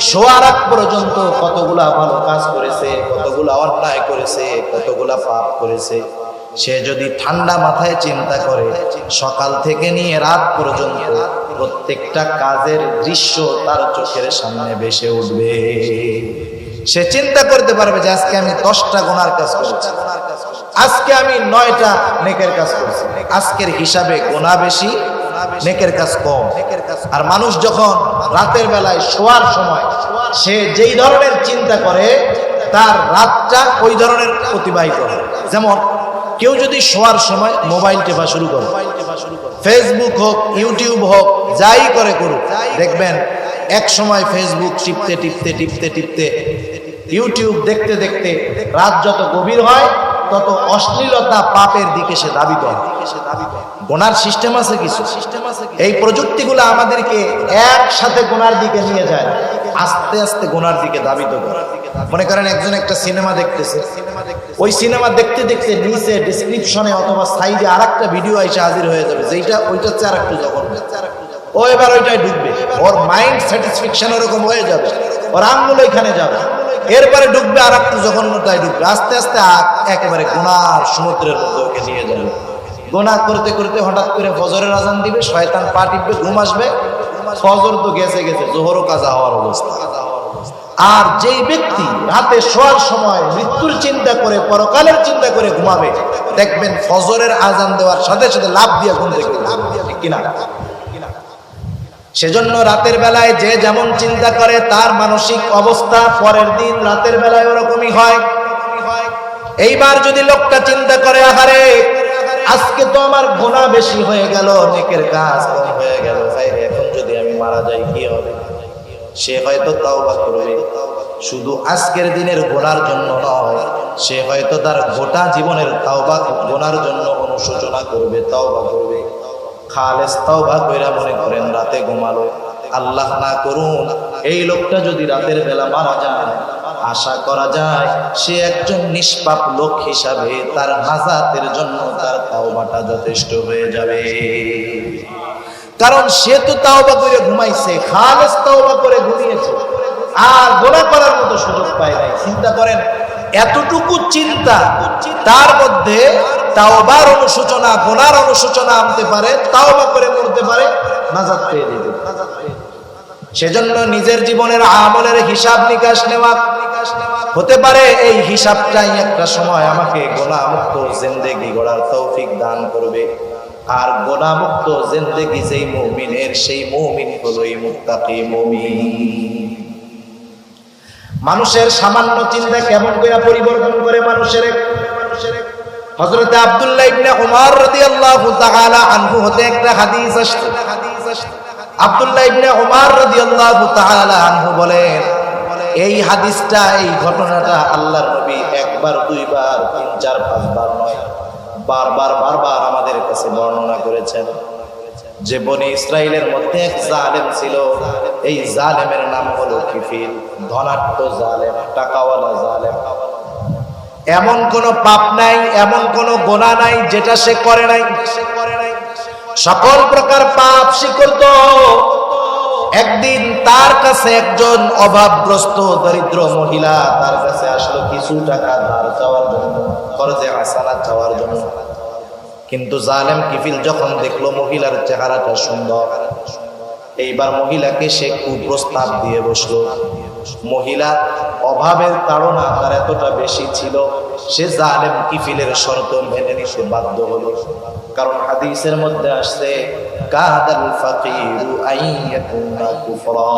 শোয়ার আগ পর্যন্ত কতগুলা ভালো কাজ করেছে, কতগুলা অন্যায় করেছে, কতগুলা পাপ করেছে, সে যদি ঠান্ডা মাথায় চিন্তা করে, সকাল থেকে নিয়ে রাত পর্যন্ত প্রত্যেকটা কাজের দৃশ্য তার চোখের সামনে ভেসে উঠবে। সে চিন্তা করতে পারবে যে আজকে আমি 10টা গুনার কাজ করেছি, আজকে আমি 9টা নেকের কাজ করেছি। আজকের হিসাবে গুনাহ বেশি, নেকের কাজ কম। আর মানুষ যখন রাতের বেলায় শোয়ার সময় সে যেই ধরনের চিন্তা করে তার রাতটা ওই ধরনের অতিবাহিত হয়। যেমন কেউ যদি শোয়ার সময় মোবাইল টেপা শুরু করে, ফেসবুক হোক ইউটিউব হোক যাই করে করুক, দেখবেন এক সময় ফেসবুক টিপতে টিপতে টিপতে টিপতে ইউটিউব দেখতে দেখতে রাত যত গভীর হয় তত অশ্লীলতা পাপের দিকে সে ধাবিত হয়। গুনার সিস্টেম আছে কিছু, এই প্রযুক্তিগুলো আমাদেরকে একসাথে গুনার দিকে নিয়ে যায়, আস্তে আস্তে গুনার দিকে ধাবিত করে। মনে করেন একজন একটা সিনেমা দেখতেছে, ওই সিনেমা দেখতে দেখতে নিচে ডেসক্রিপশনে অথবা সাইডে আরেকটা ভিডিও এসে হাজির হয়ে যাবে, যেটা ওইটা হচ্ছে আরেকটু জঘন্য, ও এবার ওইটাই ঢুকবে, ওর মাইন্ড স্যাটিসফ্যাকশন এরকম হয়ে যাবে, ওর আঙ্গুল এখানে যাবে, এরপরে ঢুকবে আর একটু জঘন্যতায় ঢুকবে, আস্তে আস্তে একেবারে গুনার সমুদ্রের মধ্যে ওকে নিয়ে যাবে। গুনাহ করতে করতে হঠাৎ করে ফজরের আজান দিবে, শয়তান পা টিপবে, ঘুম আসবে, ফজর তো গেছে গেছে, জোহরও কাজা হওয়ার অবস্থা। আর যেই ব্যক্তি রাতে শোয়ার সময় মৃত্যুর চিন্তা করে, পরকালের চিন্তা করে ঘুমাবে, দেখবেন ফজরের আজান দেওয়ার সাথে সাথে লাফ দিয়ে ঘুম থেকে কিনা। সেজন্য রাতের বেলায় যে যেমন চিন্তা করে তার মানসিক অবস্থা পরের দিন রাতের বেলায় ওরকমই হয়। এইবার যদি লোকটা চিন্তা করে, আহারে আজকে তো আমার গুনাহ বেশি হয়ে গেল, নেকের কাজ কম হয়ে গেল, এখন যদি আমি মারা যাই কি হবে? সে হয়তো তাওবা করবে, শুধু আজকের দিনের গুনার জন্য নয়, সে হয়তো তার গোটা জীবনের তাওবা গুনার জন্য অনুশোচনা করবে, তাওবা করবে। খালেস তাওবা কইরা মনে করেন রাতে ঘুমালো, আল্লাহ না করুন এই লোকটা যদি রাতের বেলা মারা যায়, আশা করা যায় সে একজন নিষ্পাপ লোক হিসাবে তার নাজাতের জন্য তার তাওবাটা যথেষ্ট হয়ে যাবে। কারণ সে তো তাওবা করে ঘুমাইছে, খালেস তাওবা করে ঘুমিয়েছে, আর গুনাহ করার মতো সুযোগ পায় নাই। চিন্তা করেন এতটুকু চিন্তা তার মধ্যে তাওবার অনুশোচনা, গুনার অনুশোচনা আনতে পারে, তাওবা করে মরতে পারে, নাজাত পেয়ে যেতে। সেজন্য নিজের জীবনের আমলের হিসাব নিকাশ নেওয়া হতে পারে, এই হিসাবটাই একটা সময় আমাকে গুনাহমুক্ত জিন্দেগি গড়ার তৌফিক দান করবে। আর গুনাহমুক্ত জিন্দেগি যেই মুমিনের, সেই মুমিন হলো এই মুত্তাকি মুমিন। মানুষের সামান্য চিন্তা কেমন করে পরিবর্তন করে মানুষের। হযরত আব্দুল্লাহ ইবনে উমর রাদিয়াল্লাহু তাআলা আনহু হতে একটা হাদিস আসছে। আব্দুল্লাহ ইবনে উমর রাদিয়াল্লাহু তাআলা আনহু বলেন, এই হাদিসটা, এই ঘটনাটা আল্লাহর নবী একবার, দুইবার, 3, 4, 5 বার নয়, বারবার আমাদের কাছে বর্ণনা করেছেন যে বনি ইসরাইলের মধ্যে এক জালেম ছিল। এই জালেমের নাম হলো কিফিল, ধনাঢ্য জালেম, টাকাওয়ালা জালেম। এমন কোন পাপ নাই, এমন কোন গুনাহ নাই যেটা সে করে নাই। সকল প্রকার পাপ সে করত। একদিন তার কাছে একজন অভাবগ্রস্ত দরিদ্র মহিলা তার কাছে আসলো কিছু টাকা ধার চাওয়ার জন্য, খরচে হাসানাত চাওয়ার জন্য। কিন্তু জালেম কিফিল যখন দেখলো মহিলার চেহারাটা সুন্দর, এইবার মহিলাকে সে কুপ্রস্তাব দিয়ে বসলো। মহিলা অভাবের তাড়না তার এতটা বেশি ছিল, সে জালেম কিফিলের শর্ত মেনে নিতে বাধ্য হলো। কারণ হাদিসের মধ্যে আসছে, কাদাল ফাকিরু আইয়াকুনা কুফরা,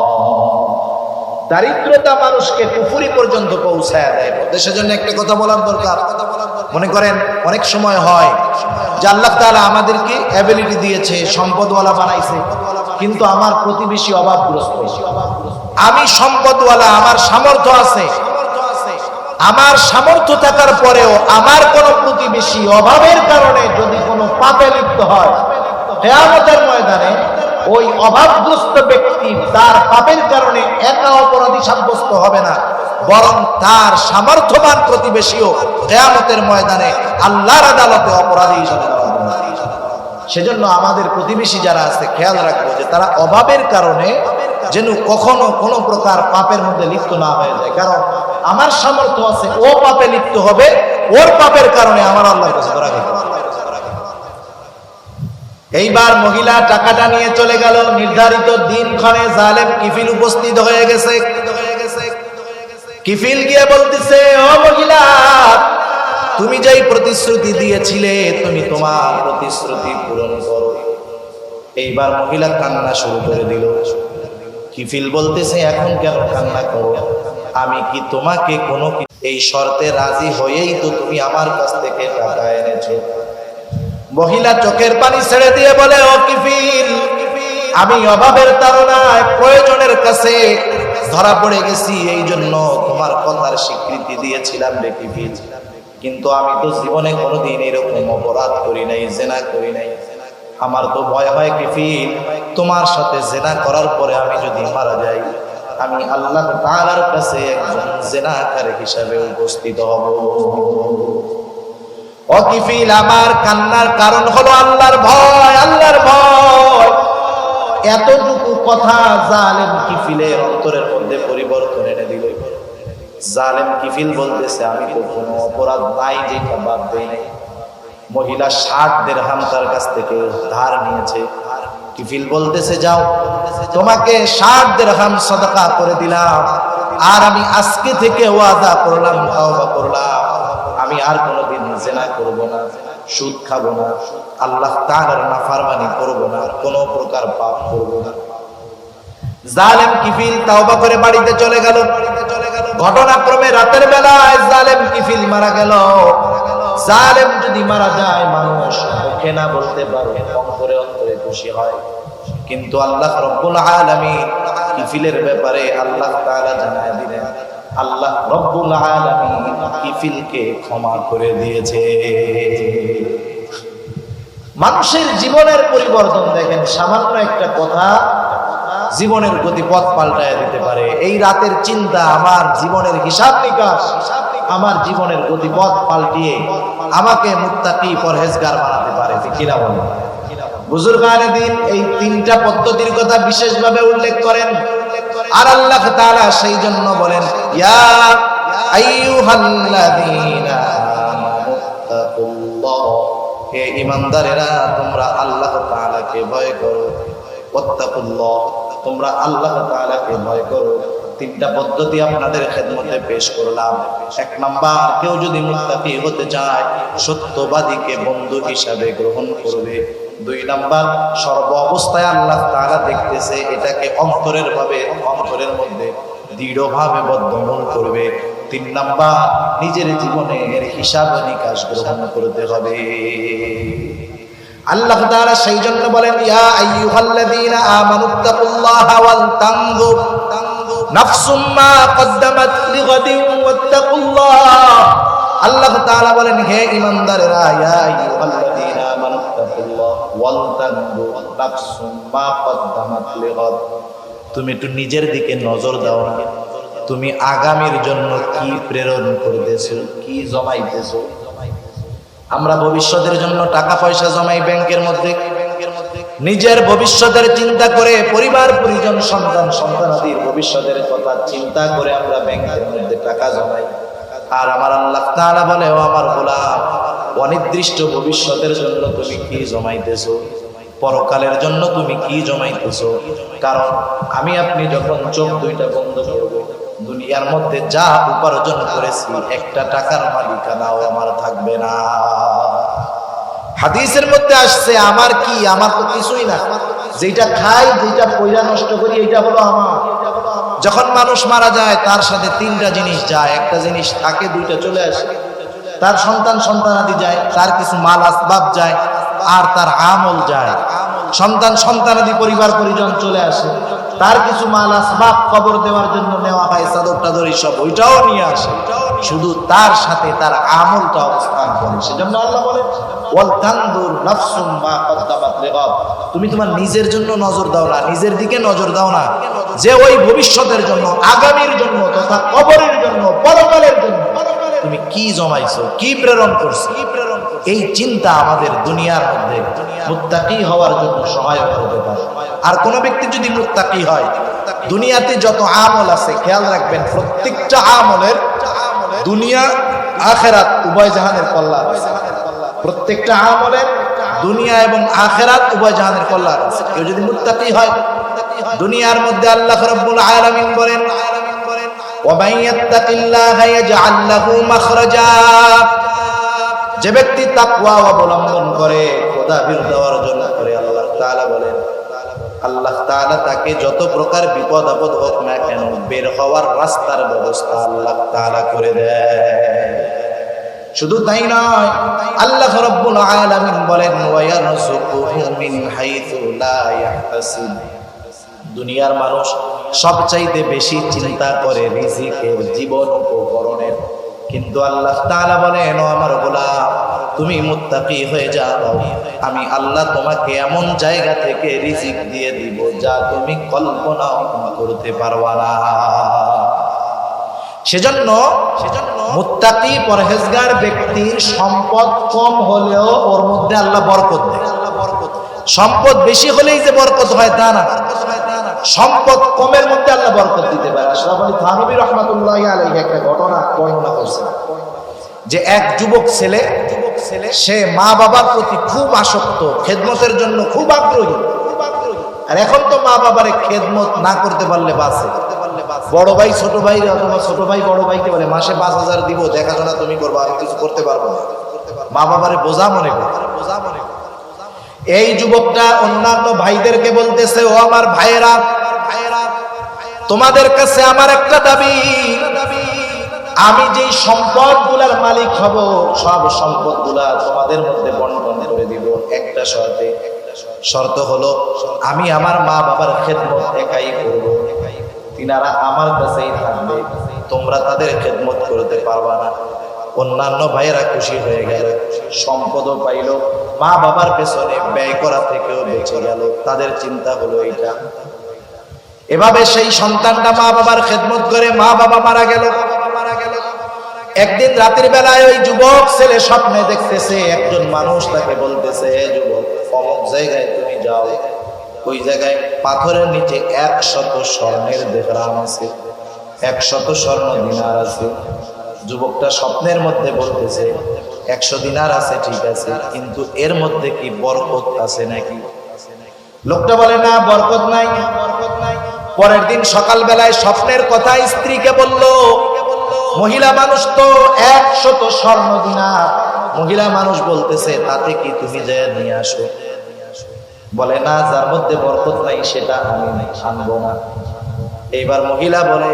দারিদ্রতা মানুষকে কুফরি পর্যন্ত পৌঁছায় দেয়। সেজন্য একটা কথা বলার দরকার। মনে করেন অনেক সময় হয় যে আল্লাহ তাআলা আমাদেরকে অ্যাবিলিটি দিয়েছে, সম্পদওয়ালা বানাইছে, কিন্তু আমার প্রতিবেশী অভাবগ্রস্ত। আমি সম্পদওয়ালা, আমার সামর্থ্য আছে, আমার সামর্থ্য থাকার পরেও আমার কোন প্রতিবেশী অভাবের কারণে যদি কোনো পাপে লিপ্ত হয়, কিয়ামতের ময়দানে ওই অভাবগ্রস্ত ব্যক্তি তার পাপের কারণে একা অপরাধী সাব্যস্ত হবে না, বরং তার সামর্থ্যবান প্রতিবেশীও কিয়ামতের ময়দানে আল্লাহর আদালতে অপরাধী হিসেবে দাঁড়াবে। সেজন্য আমাদের প্রতিবেশী যারা আছে খেয়াল রাখবো যে তারা অভাবের কারণে যেন কখনো কোনো প্রকার পাপের মধ্যে লিপ্ত না হয়ে যায়। কারণ আমার সামর্থ্য আছে, ও পাপে লিপ্ত হবে, ওর পাপের কারণে আমার আল্লাহর কাছে ধরা খেতে হবে। এইবার মহিলা টাকাটা নিয়ে চলে গেল। নির্ধারিত দিনক্ষণে জালেম কিফিল উপস্থিত হয়ে গেছে। কিফিল গিয়ে বলতেছে, ও মহিলা, তুমি যেই প্রতিশ্রুতি দিয়েছিলে তুমি তোমার প্রতিশ্রুতি পূরণ করো। এইবার মহিলা কান্না শুরু করে দিল। কিফিল বলতেছে, এখন কেন কান্না করো? আমি কি তোমাকে কোনো এই শর্তে রাজি হয়েই তো তুমি আমার কাছ থেকে টাকা এনেছো। মহিলা চোখের পানি ছেড়ে দিয়ে বলে, ও কিফিল, আমি অভাবের তাড়নায় প্রয়োজনের কাছে ধরা পড়ে গেছি, এই জন্য তোমার কথার স্বীকৃতি দিয়েছিলাম রে কিফিল। কিন্তু আমি তো জীবনে কোনোদিন এরকম অপরাধ করি নাই, জেনা করি নাই। আমার তো ভয় হয় কিফিল, তোমার সাথে জেনা করার পরে আমি যদি মারা যাই, আমি আল্লাহ তাআলার কাছে একজন জেনাকারী হিসাবে উপস্থিত হব। ও কিফিল, আমার কান্নার কারণ হলো আল্লাহর ভয়, আল্লাহর ভয়। এতটুকু কথা জালেম কিফিলের অন্তরের মধ্যে পরিবর্তন এনে দিল। জালেম কিফিল বলতেছে, আমি তো কোনো অপরাধ নাই যেটা বাদ দেই নাই। মহিলা 60 দিরহাম তার কাছ থেকে ধার নিয়েছে। কিফিল বলতেছে, যাও, তোমাকে 60 দিরহাম সাদাকা করে দিলাম, আর আমি আজকে থেকে ওয়াদা করলাম, তওবা করলাম, আমি আর কোনোদিন জিনা করব না, সুদ খাবো না, আল্লাহ তাআলার নাফরমানি করব না, কোনো প্রকার পাপ করব না। জালেম কিফিল তওবা করে বাড়িতে চলে গেল। ঘটনাক্রমে রাতের বেলায় জালেম কিফিল মারা গেল। জালেম যদি মারা যায় মানুষ মুখে না বলতে পারে, অন্তরে অন্তরে খুশি হয়, কিন্তু আল্লাহ রব্বুল আলামিন কিফিলের ব্যাপারে আল্লাহ তাআলা জানায় দিলেন, আল্লাহ রব্বুল আলামিন কিফিলকে ক্ষমা করে দিয়েছে। মানুষের জীবনের পরিবর্তন দেখেন, সামান্য একটা কথা জীবনের গতিপথ পাল্টায় দিতে পারে। এই রাতের চিন্তা আমার জীবনের হিসাব নিকাশ, আমার জীবনের গতিপথ পাল্টিয়ে আমাকে মুত্তাকি পরহেজগার বানাতে পারে। কিনা বলেন? বুজুর্গানে দিন এই 3টা পদ্ধতির কথা বিশেষভাবে উল্লেখ করেন, আর আল্লাহ তাআলা সেই জন্য বলেন, ইয়া আইয়ুহাল্লাযীনা আমানুত্তাকুল্লাহ, হে ঈমানদারেরা তোমরা আল্লাহ তাআলাকে ভয় করো। ওয়াত্তাকুল্লাহ, তোমরা আল্লাহ তাআলাকে ভয় করো। 3টা পদ্ধতি আপনাদের খেদমতে পেশ করলাম। 1 নাম্বার, কেউ যদি মুত্তাকি হতে চায় সত্যবাদীকে বন্ধু হিসাবে গ্রহণ করবে। 2 নাম্বার, সর্ব অবস্থায় আল্লাহ তাআলা দেখতেছে, এটাকে অন্তরের মধ্যে দৃঢ়ভাবে বদ্ধমূল করবে। 3 নাম্বার, নিজের জীবনের হিসাব নিকাশ গ্রহণ করতে হবে। আল্লাহ তাআলা সেই জন্য বলেন, ইয়া আইয়ুহাল্লাযীনা আমানুত্তাকুল্লাহা ওয়াল তানজুর নাফসুম মা কদ্দামাত লিগাদিন ওয়াত্তাকুল্লাহ। আল্লাহ তাআলা বলেন, হে ঈমানদারেরা, ইয়া আইয়ুহাল্লাযীনা আমানুত্তাকুল্লাহ ওয়াল তানজুর নাফসুম মা কদ্দামাত লিগাদ। তুমি একটু নিজের দিকে নজর দাও না, তুমি আগামীর জন্য কি প্রেরণ করতেছো, কি জমাইতেছো। আমরা ভবিষ্যতের জন্য টাকা পয়সা জমাই ব্যাংকের মধ্যে, নিজের ভবিষ্যতের চিন্তা করে, পরিবার পরিজন সন্তান সন্তানাদির ভবিষ্যতের কথা চিন্তা করে আমরা ব্যাংকের মধ্যে টাকা জমাই। আর আমার আল্লাহ তাআলা বলে, ও আমার গোলাম, অনির্দিষ্ট ভবিষ্যতের জন্য তুমি কি জমাইতেছো, পরকালের জন্য তুমি কি জমাইতেছো। কারণ আমি আপনি যখন চোখ 2টা বন্ধ করব, দুনিয়ার মধ্যে যা উপার্জন করেছি 1টা টাকার মালিকানাও আমার থাকবে না। হাদিসের মধ্যে আসছে, আমার কি, আমার তো কিছুই না, যেটা খাই, যেটা পয়সা নষ্ট করি, এটা হলো আমার। যখন মানুষ মারা যায় তার সাথে 3টা জিনিস যায়, একটা জিনিস থাকে, 2টা চলে আসে। তার সন্তান সন্তানাদি যায়, তার কিছু মাল আসবাব যায়, আর তার আমল যায়। সন্তান সন্তানাদি পরিবার পরিজন চলে আসে, তার কিছু মাল আসবাব কবর দেওয়ার জন্য নেওয়া হয়, চাদর টাদর সব, ওইটাও নিয়ে আসে। শুধু তার সাথে তার আমলটা অবস্থান করে। সেজন্য আল্লাহ বলে, ওয়াল তানজুর নাফসুম মা কদ্দামাত লিগাদ। তুমি তোমার নিজের জন্য নজর দাও না, নিজের দিকে নজর দাও না, যে ওই ভবিষ্যতের জন্য, আগামীর জন্য, তথা কবরের জন্য, পরকালের জন্য তুমি কি জমাইছো, কি প্রেরণ করছো। এই চিন্তা আমাদের দুনিয়ার মধ্যে মুত্তাকি হওয়ার জন্য সহায়ক হতে পারে। আর কোন ব্যক্তি যদি মুত্তাকি হয়, দুনিয়াতে যত আমল আছে, খেয়াল রাখবেন, প্রত্যেকটা আমলের দুনিয়া আখিরাত উভয় জাহানের কল্যাণ আছে। প্রত্যেকটা আমলের দুনিয়া এবং আখিরাত উভয় জাহানের কল্যাণ আছে। কেউ যদি মুত্তাকি হয়, দুনিয়ার মধ্যে আল্লাহ রাব্বুল আলামিন বলেন, ومن يتق الله يجعل له مخرجا যে ব্যক্তি তাকওয়া অবলম্বন করে খোদা বিরুদ্ধে অর্জন করে আল্লাহ তাআলা বলেন আল্লাহ তাআলা তাকে যত প্রকার বিপদ আপদ হোক না কেন বের হওয়ার রাস্তার ব্যবস্থা আল্লাহ তাআলা করে দেয়। শুধু তাই নয়, আল্লাহ রাব্বুল আলামিন বলেন ওয়া ইয়ারযুকুহু মিন হাইথু লা ইয়াহতাসিব। দুনিয়ার মানুষ সবচাইতে বেশি চিন্তা করে রিজিকের, জীবন উপকরণের, কিন্তু আল্লাহ তাআলা বলেন ও আমার গোলাম তুমি মুত্তাকি হয়ে যাও, আমি আল্লাহ তোমাকে এমন জায়গা থেকে রিজিক দিয়ে দিব যা তুমি কল্পনাও করতে পারবা না। সেজন্য মুত্তাকি পরহেজগার ব্যক্তির সম্পদ কম হলেও ওর মধ্যে আল্লাহ বরকত দেয়। সম্পদ বেশি হলেই যে বরকত হয় তা না, সম্পদ কমের মধ্যে আল্লাহ বরকত দিতে পারে। আশরাফ আলী থানভী রাহমাতুল্লাহি আলাইহি একটা ঘটনা বর্ণনা করেছেন যে এক যুবক ছেলে সে মা বাবার প্রতি খুব আসক্ত, খেদমতের জন্য খুব আগ্রহী। আর এখন তো মা বাবারে খেদমত না করতে পারলে বাঁচে, বড় ভাই ছোট ভাই অথবা ছোট ভাই বড় ভাইকে বলে মাসে 5,000 দিব, দেখাশোনা তুমি করবা, আমি কিছু করতে পারবো না, মা বাবারে বোঝা মনে করে। এই যুবকটা অন্যান্য ভাইদেরকে বলতেছে ও আমার ভাইয়েরা, তোমাদের কাছে আমার একটা দাবি, আমি যেই সম্পদগুলার মালিক হব সব সম্পদগুলা তোমাদের মধ্যে বন্টন করে দিব, একটা শর্ত হলো আমি আমার মা বাবার খেদমত একাই করব, তিনারা আমার কাছেই থাকবে, তোমরা তাদের খেদমত করতে পারবা না। অন্যান্য ভাইয়েরা খুশি হয়ে গেল, সম্পদও পাইল, মা বাবার পেছনে ব্যয় করা থেকেও বেঁচে গেল। তাদের চিন্তা হলো এইটা। এভাবে সেই সন্তানটা মা বাবার খেদমত করে মা বাবা মারা গেল। একদিন রাতের বেলায় ওই যুবক ছেলে স্বপ্নে দেখতেছে একজন মানুষ তাকে বলতেছে, হে যুবক, অমুক জায়গায় তুমি যাও, ওই জায়গায় পাথরের নিচে 100 স্বর্ণের দেহরাম আছে, 100 স্বর্ণ দিনার আছে। যুবকটা স্বপ্নের মধ্যে বলতেছে 100 দিনার আছে ঠিক আছে, কিন্তু এর মধ্যে কি বরকত আছে নাকি? লোকটা বলে না, বরকত নাই। পরের দিন সকাল বেলায় স্বপ্নের কথা স্ত্রীকে বলল, মহিলা মানুষ তো 100 স্বর্ণ দিনার, মহিলা মানুষ বলতেছে তাতে কি তুমি যায় নিয়ে আসো। বলে না, যার মধ্যে বরকত নাই সেটা আমি আনবো না। এইবার মহিলা বলে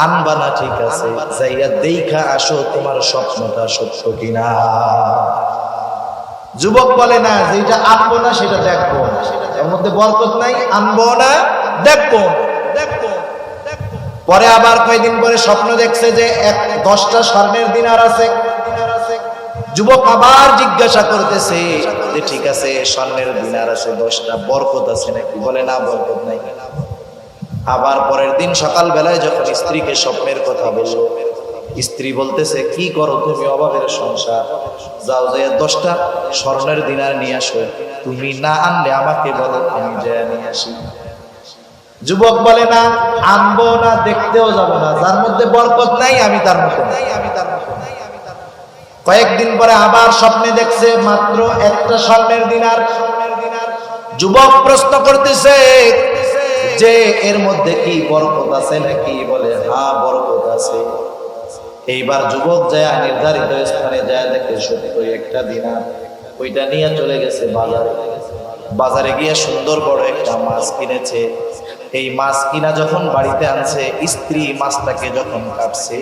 আনবা না ঠিক আছে, যাইয়া দেখা আসো তোমার স্বপ্নটা সত্য কিনা। যুবক বলে না, যেটা আনবো না সেটা দেখবো, এর মধ্যে বরকত নাই, আনবো না, দেখবো। পরে আবার কয়েকদিন পরে স্বপ্ন দেখছে যে 10টা স্বর্ণের দিনার আছে। যুবক আবার জিজ্ঞাসা করতেছে যে ঠিক আছে স্বর্ণের দিনার আছে 10টা, বরকত আছে নাকি? বলে না, বরকত নাই। আবার পরের দিন সকাল বেলায় যখন স্ত্রীকে স্বপ্নের কথা বলল, স্ত্রী বলতেছে কি করো তুমি, অভাবের সংসার, যাও যাইয়া 10টা স্বর্ণের দিনার নিয়ে আসো, তুমি না আনলে আমাকে বলো, আমি যাইয়া নিয়ে আসি। যুবক বলে না, আনবো না, দেখতেও যাবো না, যার মধ্যে বরকত নাই আমি তার মতো নাই। কয়েকদিন পরে আবার স্বপ্নে দেখছে মাত্র 1টা স্বর্ণের দিনার। যুবক প্রশ্ন করতেছে যে এর মধ্যে কি বরকত আছে নাকি? বলে হ্যাঁ, বরকত আছে। এইবার যুবক যায় নির্ধারিত স্থানে যায় দেখে সত্যি 1টা দিনার, ওইটা নিয়ে চলে গেছে বাজারে। বাজারে গিয়ে সুন্দর বড় একটা মাছ কিনেছে। এই মাছ কিনা যখন বাড়িতে আনছে, স্ত্রী মাছটাকে যখন কাটছে,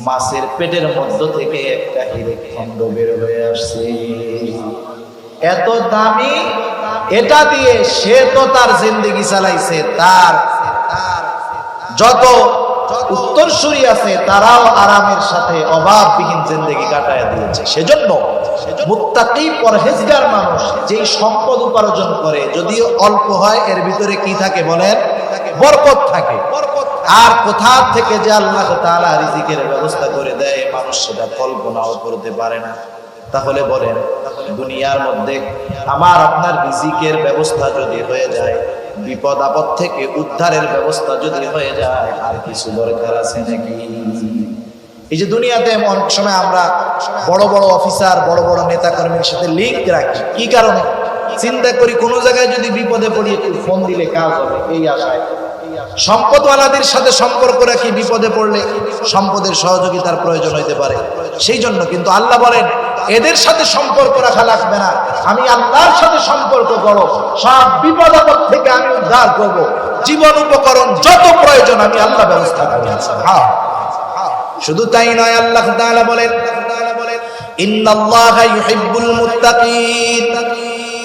মাছের পেটের মধ্য থেকে একটা হীরের খণ্ড বের হয়ে আসছে। এত দামি, এটা দিয়ে সে তো তার জিন্দেগি চালাইছে, তার যত উত্তরসূরি আছে তারাও আরামের সাথে অভাববিহীন জিন্দেগি কাটায় দিয়েছে। সেজন্য মুত্তাকি পরহেজগার মানুষ যেই সম্পদ উপার্জন করে, যদিও অল্প হয়, এর ভিতরে কি থাকে বলেন? বরকত থাকে। আর কোথা থেকে যে আল্লাহ তাআলা রিজিকের ব্যবস্থা করে দেয় মানুষ সেটা কল্পনাও করতে পারে না। তাহলে বলেন, দুনিয়ার মধ্যে আমার আপনার রিজিকের ব্যবস্থা যদি হয়ে যায়, বিপদ আপদ থেকে উদ্ধারের ব্যবস্থা যদি হয়ে যায়, আর কিছু দরকার আছে নাকি? এই যে দুনিয়াতে অনেক সময় আমরা বড় বড় অফিসার, বড় বড় নেতা কর্মীর সাথে লিঙ্ক রাখি, কি কারণে? চিন্তা করি কোনো জায়গায় যদি বিপদে পড়ি একটু ফোন দিলে কাজ হবে, এই আশায়। সম্পদওয়ালাদের সাথে সম্পর্ক রাখি, বিপদে পড়লে সম্পদের সহযোগিতার প্রয়োজন হইতে পারে, সেই জন্য। কিন্তু আল্লাহ বলেন এদের সাথে সম্পর্ক রাখা লাগবে না, আমি আল্লাহর সাথে সম্পর্ক করো, সব বিপদ আপদ থেকে আমি উদ্ধার করব, জীবন উপকরণ যত প্রয়োজন আমি আল্লাহ ব্যবস্থা করব। হ্যাঁ, শুধু তাই নয়, আল্লাহ তাআলা বলেন ইন্নাল্লাহা ইউহিব্বুল মুত্তাকিন,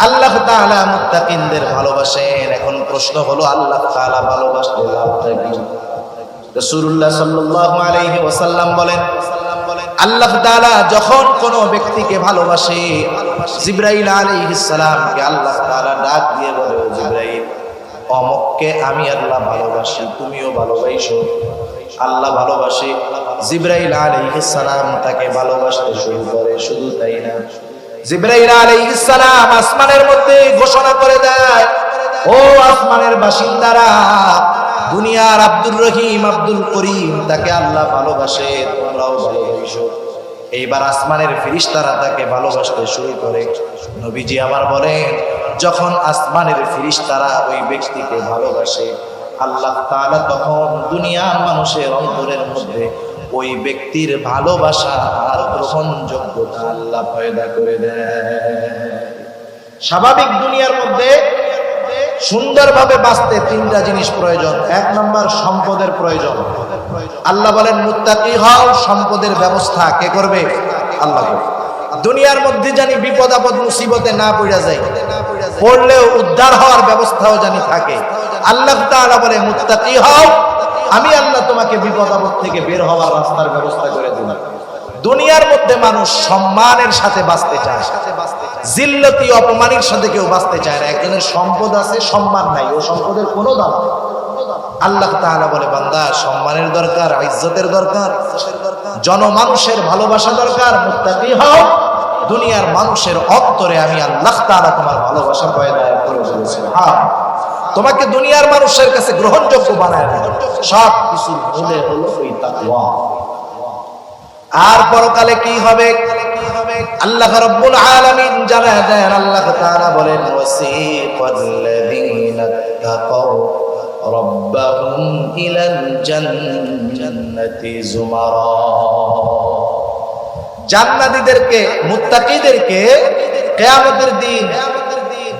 আল্লাহ তাআলা মুত্তাকিনদের ভালোবাসেন। এখন প্রশ্ন হলো আল্লাহ তাআলা ভালোবাসলে লাভটা কি? রাসূলুল্লাহ সাল্লাল্লাহু আলাইহি ওয়াসাল্লাম বলেন আল্লাহ তাআলা যখন কোন ব্যক্তিকে ভালোবাসে, জিবরাইল আলাইহিস সালামকে আল্লাহ তাআলা ডাক দিয়ে বলে, ও জিবরাইল, অমুককে আমি আল্লাহ ভালোবাসি, তুমিও ভালোবাসো। আল্লাহ ভালোবাসে, জিবরাইল আলাইহিস সালাম তাকে ভালোবাসতে শুরু করে। শুধু তাই না, জিবরাইল আলাইহিস সালাম আসমানের মধ্যে ঘোষণা করে দেয়, ও আসমানের বাসিন্দারা, দুনিয়ার আব্দুর রহিম, আব্দুল করিম তাকে আল্লাহ ভালোবাসে, তোমরাও ভালোবাসো। এইবার আসমানের ফেরেশতারা তাকে ভালোবাসতে শুরু করে। নবীজি আমার বলেন, যখন আসমানের ফেরেশতারা ওই ব্যক্তিকে ভালোবাসে, আল্লাহ তাআলা তখন দুনিয়ার মানুষের অন্তরের মধ্যে ওই ব্যক্তির ভালোবাসা আর গ্রহণযোগ্যতা আল্লাহ পয়দা করে দেয়। স্বাভাবিক দুনিয়ার মধ্যে সুন্দরভাবে বাঁচতে তিনটা জিনিস প্রয়োজন। এক নম্বর, সম্পদের প্রয়োজন। আল্লাহ বলেন মুত্তাকি হও, সম্পদের ব্যবস্থা কে করবে? আল্লাহ করবে। দুনিয়ার মধ্যে জানি বিপদ আপদ মুসিবতে না পড়া যায়, পড়লেও উদ্ধার হওয়ার ব্যবস্থাও জানি থাকে। আল্লাহ তাআলা বলে মুত্তাকি হও, আমি আল্লাহ তোমাকে বিপদ আপদ থেকে বের হওয়ার রাস্তার ব্যবস্থা করে দেব। দুনিয়ার মধ্যে মানুষ সম্মানের সাথে বাঁচতে চায়, জিল্লতি অপমানের সাথে কেউ বাঁচতে চায় না। একজনের সম্পদ আছে, সম্মান নাই, ও সম্পদের কোনো দাম নেই। আল্লাহ তাআলা বলে, বান্দা, সম্মানের দরকার, ইজ্জতের দরকার, জনমানুষের ভালোবাসা দরকার, মুত্তাকি হও। দুনিয়ার মানুষের অন্তরে আমি আল্লাহ তাআলা তোমার ভালোবাসা পয়দা করে দিয়েছি। হ্যাঁ, তোমাকে দুনিয়ার মানুষের কাছে গ্রহণযোগ্য বানায় দেব। সব কিছুর মূলে হলো ওই তাকওয়া। আর পরকালে কি হবে? আল্লাহ রাব্বুল আলামিন জানায় দেন, আল্লাহ তাআলা বলেন, ওয়াসিকাল্লাযীনা তাকাউ রাব্বাহুম ইলাল জান্নাতি যুমারা। জান্নাতীদেরকে, মুত্তাকিদেরকে কিয়ামতের দিন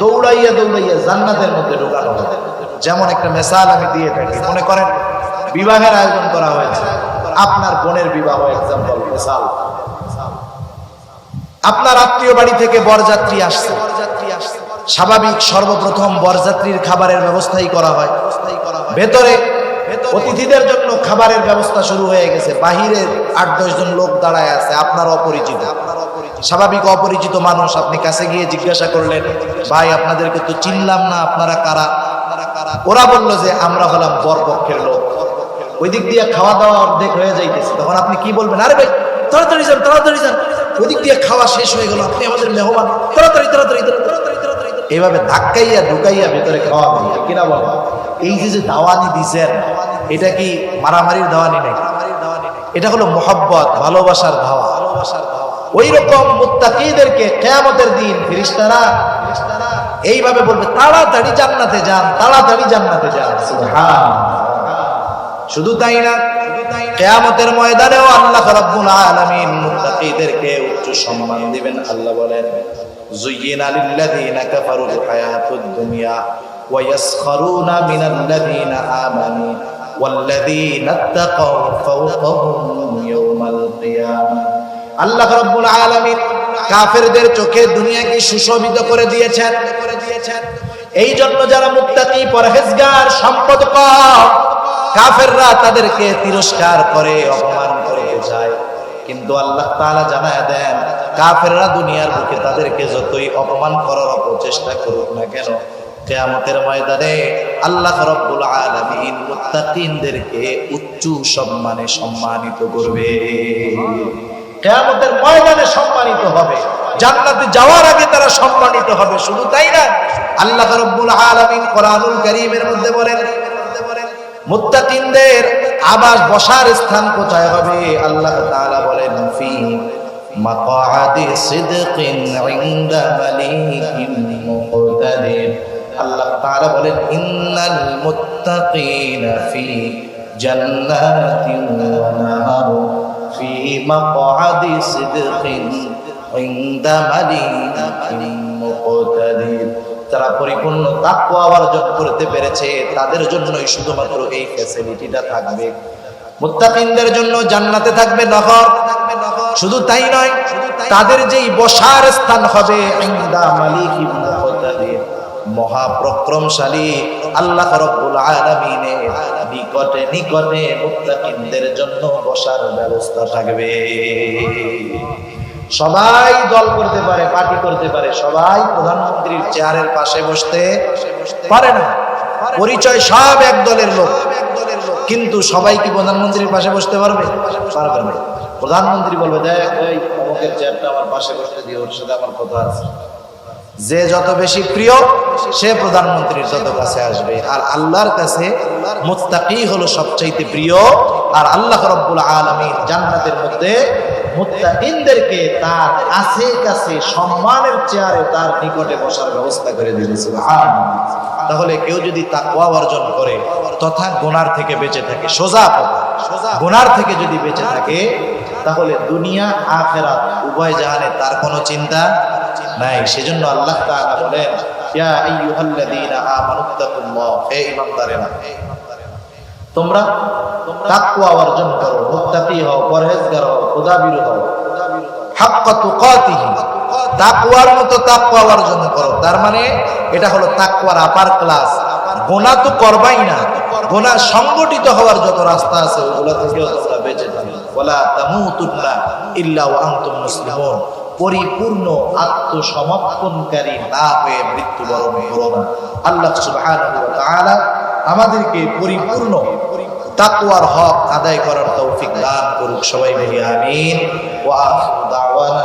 দৌড়াইয়া দৌড়াইয়া জান্নাতের মধ্যে ঢোকানো হবে। যেমন একটা মিসাল আমি দিয়ে থাকি, মনে করেন বিবাহের আয়োজন করা হয়েছে, আপনার বোনের বিবাহ, এক্সাম্পল, মিসাল। আপনার আত্মীয় বাড়ি থেকে বরযাত্রী আসছে, স্বাভাবিক সর্বপ্রথম বরযাত্রীর খাবারের ব্যবস্থাই করা হয়। ভেতরে অতিথিদের জন্য খাবারের ব্যবস্থা শুরু হয়ে গেছে। বাহিরে 8-10 জন লোক দাঁড়ায় আছে, আপনার অপরিচিত। স্বাভাবিক অপরিচিত মানুষ, আপনি কাছে গিয়ে জিজ্ঞাসা করলেন, ভাই আপনাদেরকে তো চিনলাম না, আপনারা কারা? ওরা বলল যে আমরা হলাম বরপক্ষের লোক। ওই দিক দিয়ে খাওয়া দাওয়া অর্ধেক হয়ে যাইতেছে, তখন আপনি কি বলবেন? আরে ভাই তাড়াতাড়ি যান, তাড়াতাড়ি যান, ওই দিক দিয়ে খাওয়া শেষ হয়ে গেল, আপনি আমাদের মেহমান, তাড়াতাড়ি তাড়াতাড়ি তাড়াতাড়ি। এইভাবে ধাক্কাইয়া ঢুকাইয়া ভেতরে খাওয়া হবে কিনা বলেন? এই যে দাওয়ানি দিছেন, এটা কি মারামারির দাওয়ানি নাকি? এটা হলো মোহাব্বত, ভালোবাসার দাওয়া। ওই রকম মুত্তাকিদেরকে কিয়ামতের দিন ফেরেশতারা এইভাবে বলবে, তাড়াতাড়ি জান্নাতে যান, তাড়াতাড়ি জান্নাতে যান। সুবহানাল্লাহ। শুধু তাই না, কিয়ামতের ময়দানেও আল্লাহ রাব্বুল আলামিন মুত্তাকিদেরকে উচ্চ সম্মান দিবেন। আল্লাহ বলেন, যুয়্যিনা লিল্লাযীনা কাফারুল হায়াতুদ দুনিয়া ওয়া ইয়াসখারুনা মিনাল্লাযীনা আমানু ওয়াল্লাযীনা ইত্তাকাউ ফাওকাহুম ইয়াওমাল কিয়ামাহ। আল্লাহ রাব্বুল আলামিন কাফেরদের চোখে দুনিয়াকে সুশোভিত করে দিয়েছেন। এই জন্য যারা মুত্তাকি, পরহেজগার, সম্পদ কম, কাফেররা তাদেরকে তিরস্কার করে, অপমান করে যায়। কিন্তু আল্লাহ তাআলা জানায় দেন, কাফেররা দুনিয়ার বুকে তাদেরকে যতই অপমান করার অপচেষ্টা করুক না কেন, কিয়ামতের ময়দানে আল্লাহ রাব্বুল আলামিন মুত্তাকিনদেরকে উচ্চ সম্মানে সম্মানিত করবে। কিয়ামতের ময়দানে সম্মানিত হবে, জান্নাতে যাওয়ার আগে তারা সম্মানিত হবে। শুধু তাই না, আল্লাহ রাব্বুল আলামিন কোরআনুল কারীমের মধ্যে বলেন, মুত্তাকিনদের আবাস, বসার স্থান কোথায় হবে? আল্লাহ তাআলা বলেন, ফি মাকআদি সিদকিন ইনদা মালিকিন মুকতাদির। আল্লাহ তাআলা বলেন ইন্নাল মুত্তাকিনা ফি জান্নাতিন ওয়া নাহার ফি মাকআদি সিদকিন ইনদা মালিকিন মুকতাদির। যারা পরিপূর্ণ তাকওয়া অর্জন করতে পেরেছে তাদের জন্যই শুধুমাত্র এই ফ্যাসিলিটিটা থাকবে। মুত্তাকিনদের জন্য জান্নাতে থাকবে নহর। শুধু তাই নয়, তাদের যেই বসার স্থান হবে ইনদা মালিকিন মুকতাদির, মহাপরাক্রমশালী আল্লাহ রাব্বুল আলামিনের নিকটে নিকটে মুত্তাকিনদের জন্য বসার ব্যবস্থা থাকবে। সবাই দল করতে পারে, পার্টি করতে পারে, সবাই প্রধানমন্ত্রীর চেয়ারের পাশে বসতে পারে না। পরিচয় সব এক দলের লোক, কিন্তু সবাই কি প্রধানমন্ত্রীর পাশে বসতে পারবে? পারবে না। প্রধানমন্ত্রী বলবে, দেখ এই অমুকের চেয়ারটা আমার পাশে বসতে দিও, ওর সাথে আমার কথা আছে। যে যত বেশি প্রিয় সে প্রধানমন্ত্রীর যত কাছে আসবে। আর আল্লাহর কাছে মুত্তাকি হলো সবচাইতে প্রিয়। আর আল্লাহ রাব্বুল আলামিন জান্নাতের মধ্যে মুত্তাকিনদেরকে তার কাছে কাছে সম্মানের চেয়ারে তার নিকটে বসার ব্যবস্থা করে দিয়েছে। সুবহানাল্লাহ। তাহলে কেউ যদি তাকওয়া অর্জন করে তথা গুনার থেকে বেঁচে থাকে, সোজা কথা, গুনার থেকে যদি বেঁচে থাকে, তাহলে দুনিয়া আখিরাত উভয় জাহানে তার কোনো চিন্তা নাই। সেজন্য আল্লাহ তাআলা বলেন, ইয়া আইয়ুহাল্লাযীনা আমানুত্তাকুল্লাহ, হে ঈমানদারেরা তোমরা তাকওয়া অর্জন করো, মুত্তাকি হও, পরহেজগার হও, খোদাভীরু হও, হাক্কা তুকাতিহি, তাকওয়ার মতো তাকওয়া অর্জন করো। তার মানে এটা হলো তাকওয়ার আপার ক্লাস। গুনাহ তো করবাই না, গুনাহ সংগঠিত হওয়ার যত রাস্তা আছে ওগুলো থেকেও তোমরা বেঁচে থাকো। ওয়ালা তামুতুন্না ইল্লা ওয়া আনতুম মুসলিমুন, পরিপূর্ণ আত্মসমর্পণকারী না হয়ে মৃত্যুবরণ করো না। আল্লাহ সুবহানাহু ওয়া তাআলা আমাদেরকে পরিপূর্ণ তাকওয়ার হক আদায় করার তৌফিক দান করুক। সবাই মিলে আমিন। ওয়া আখিরু দাওয়ানা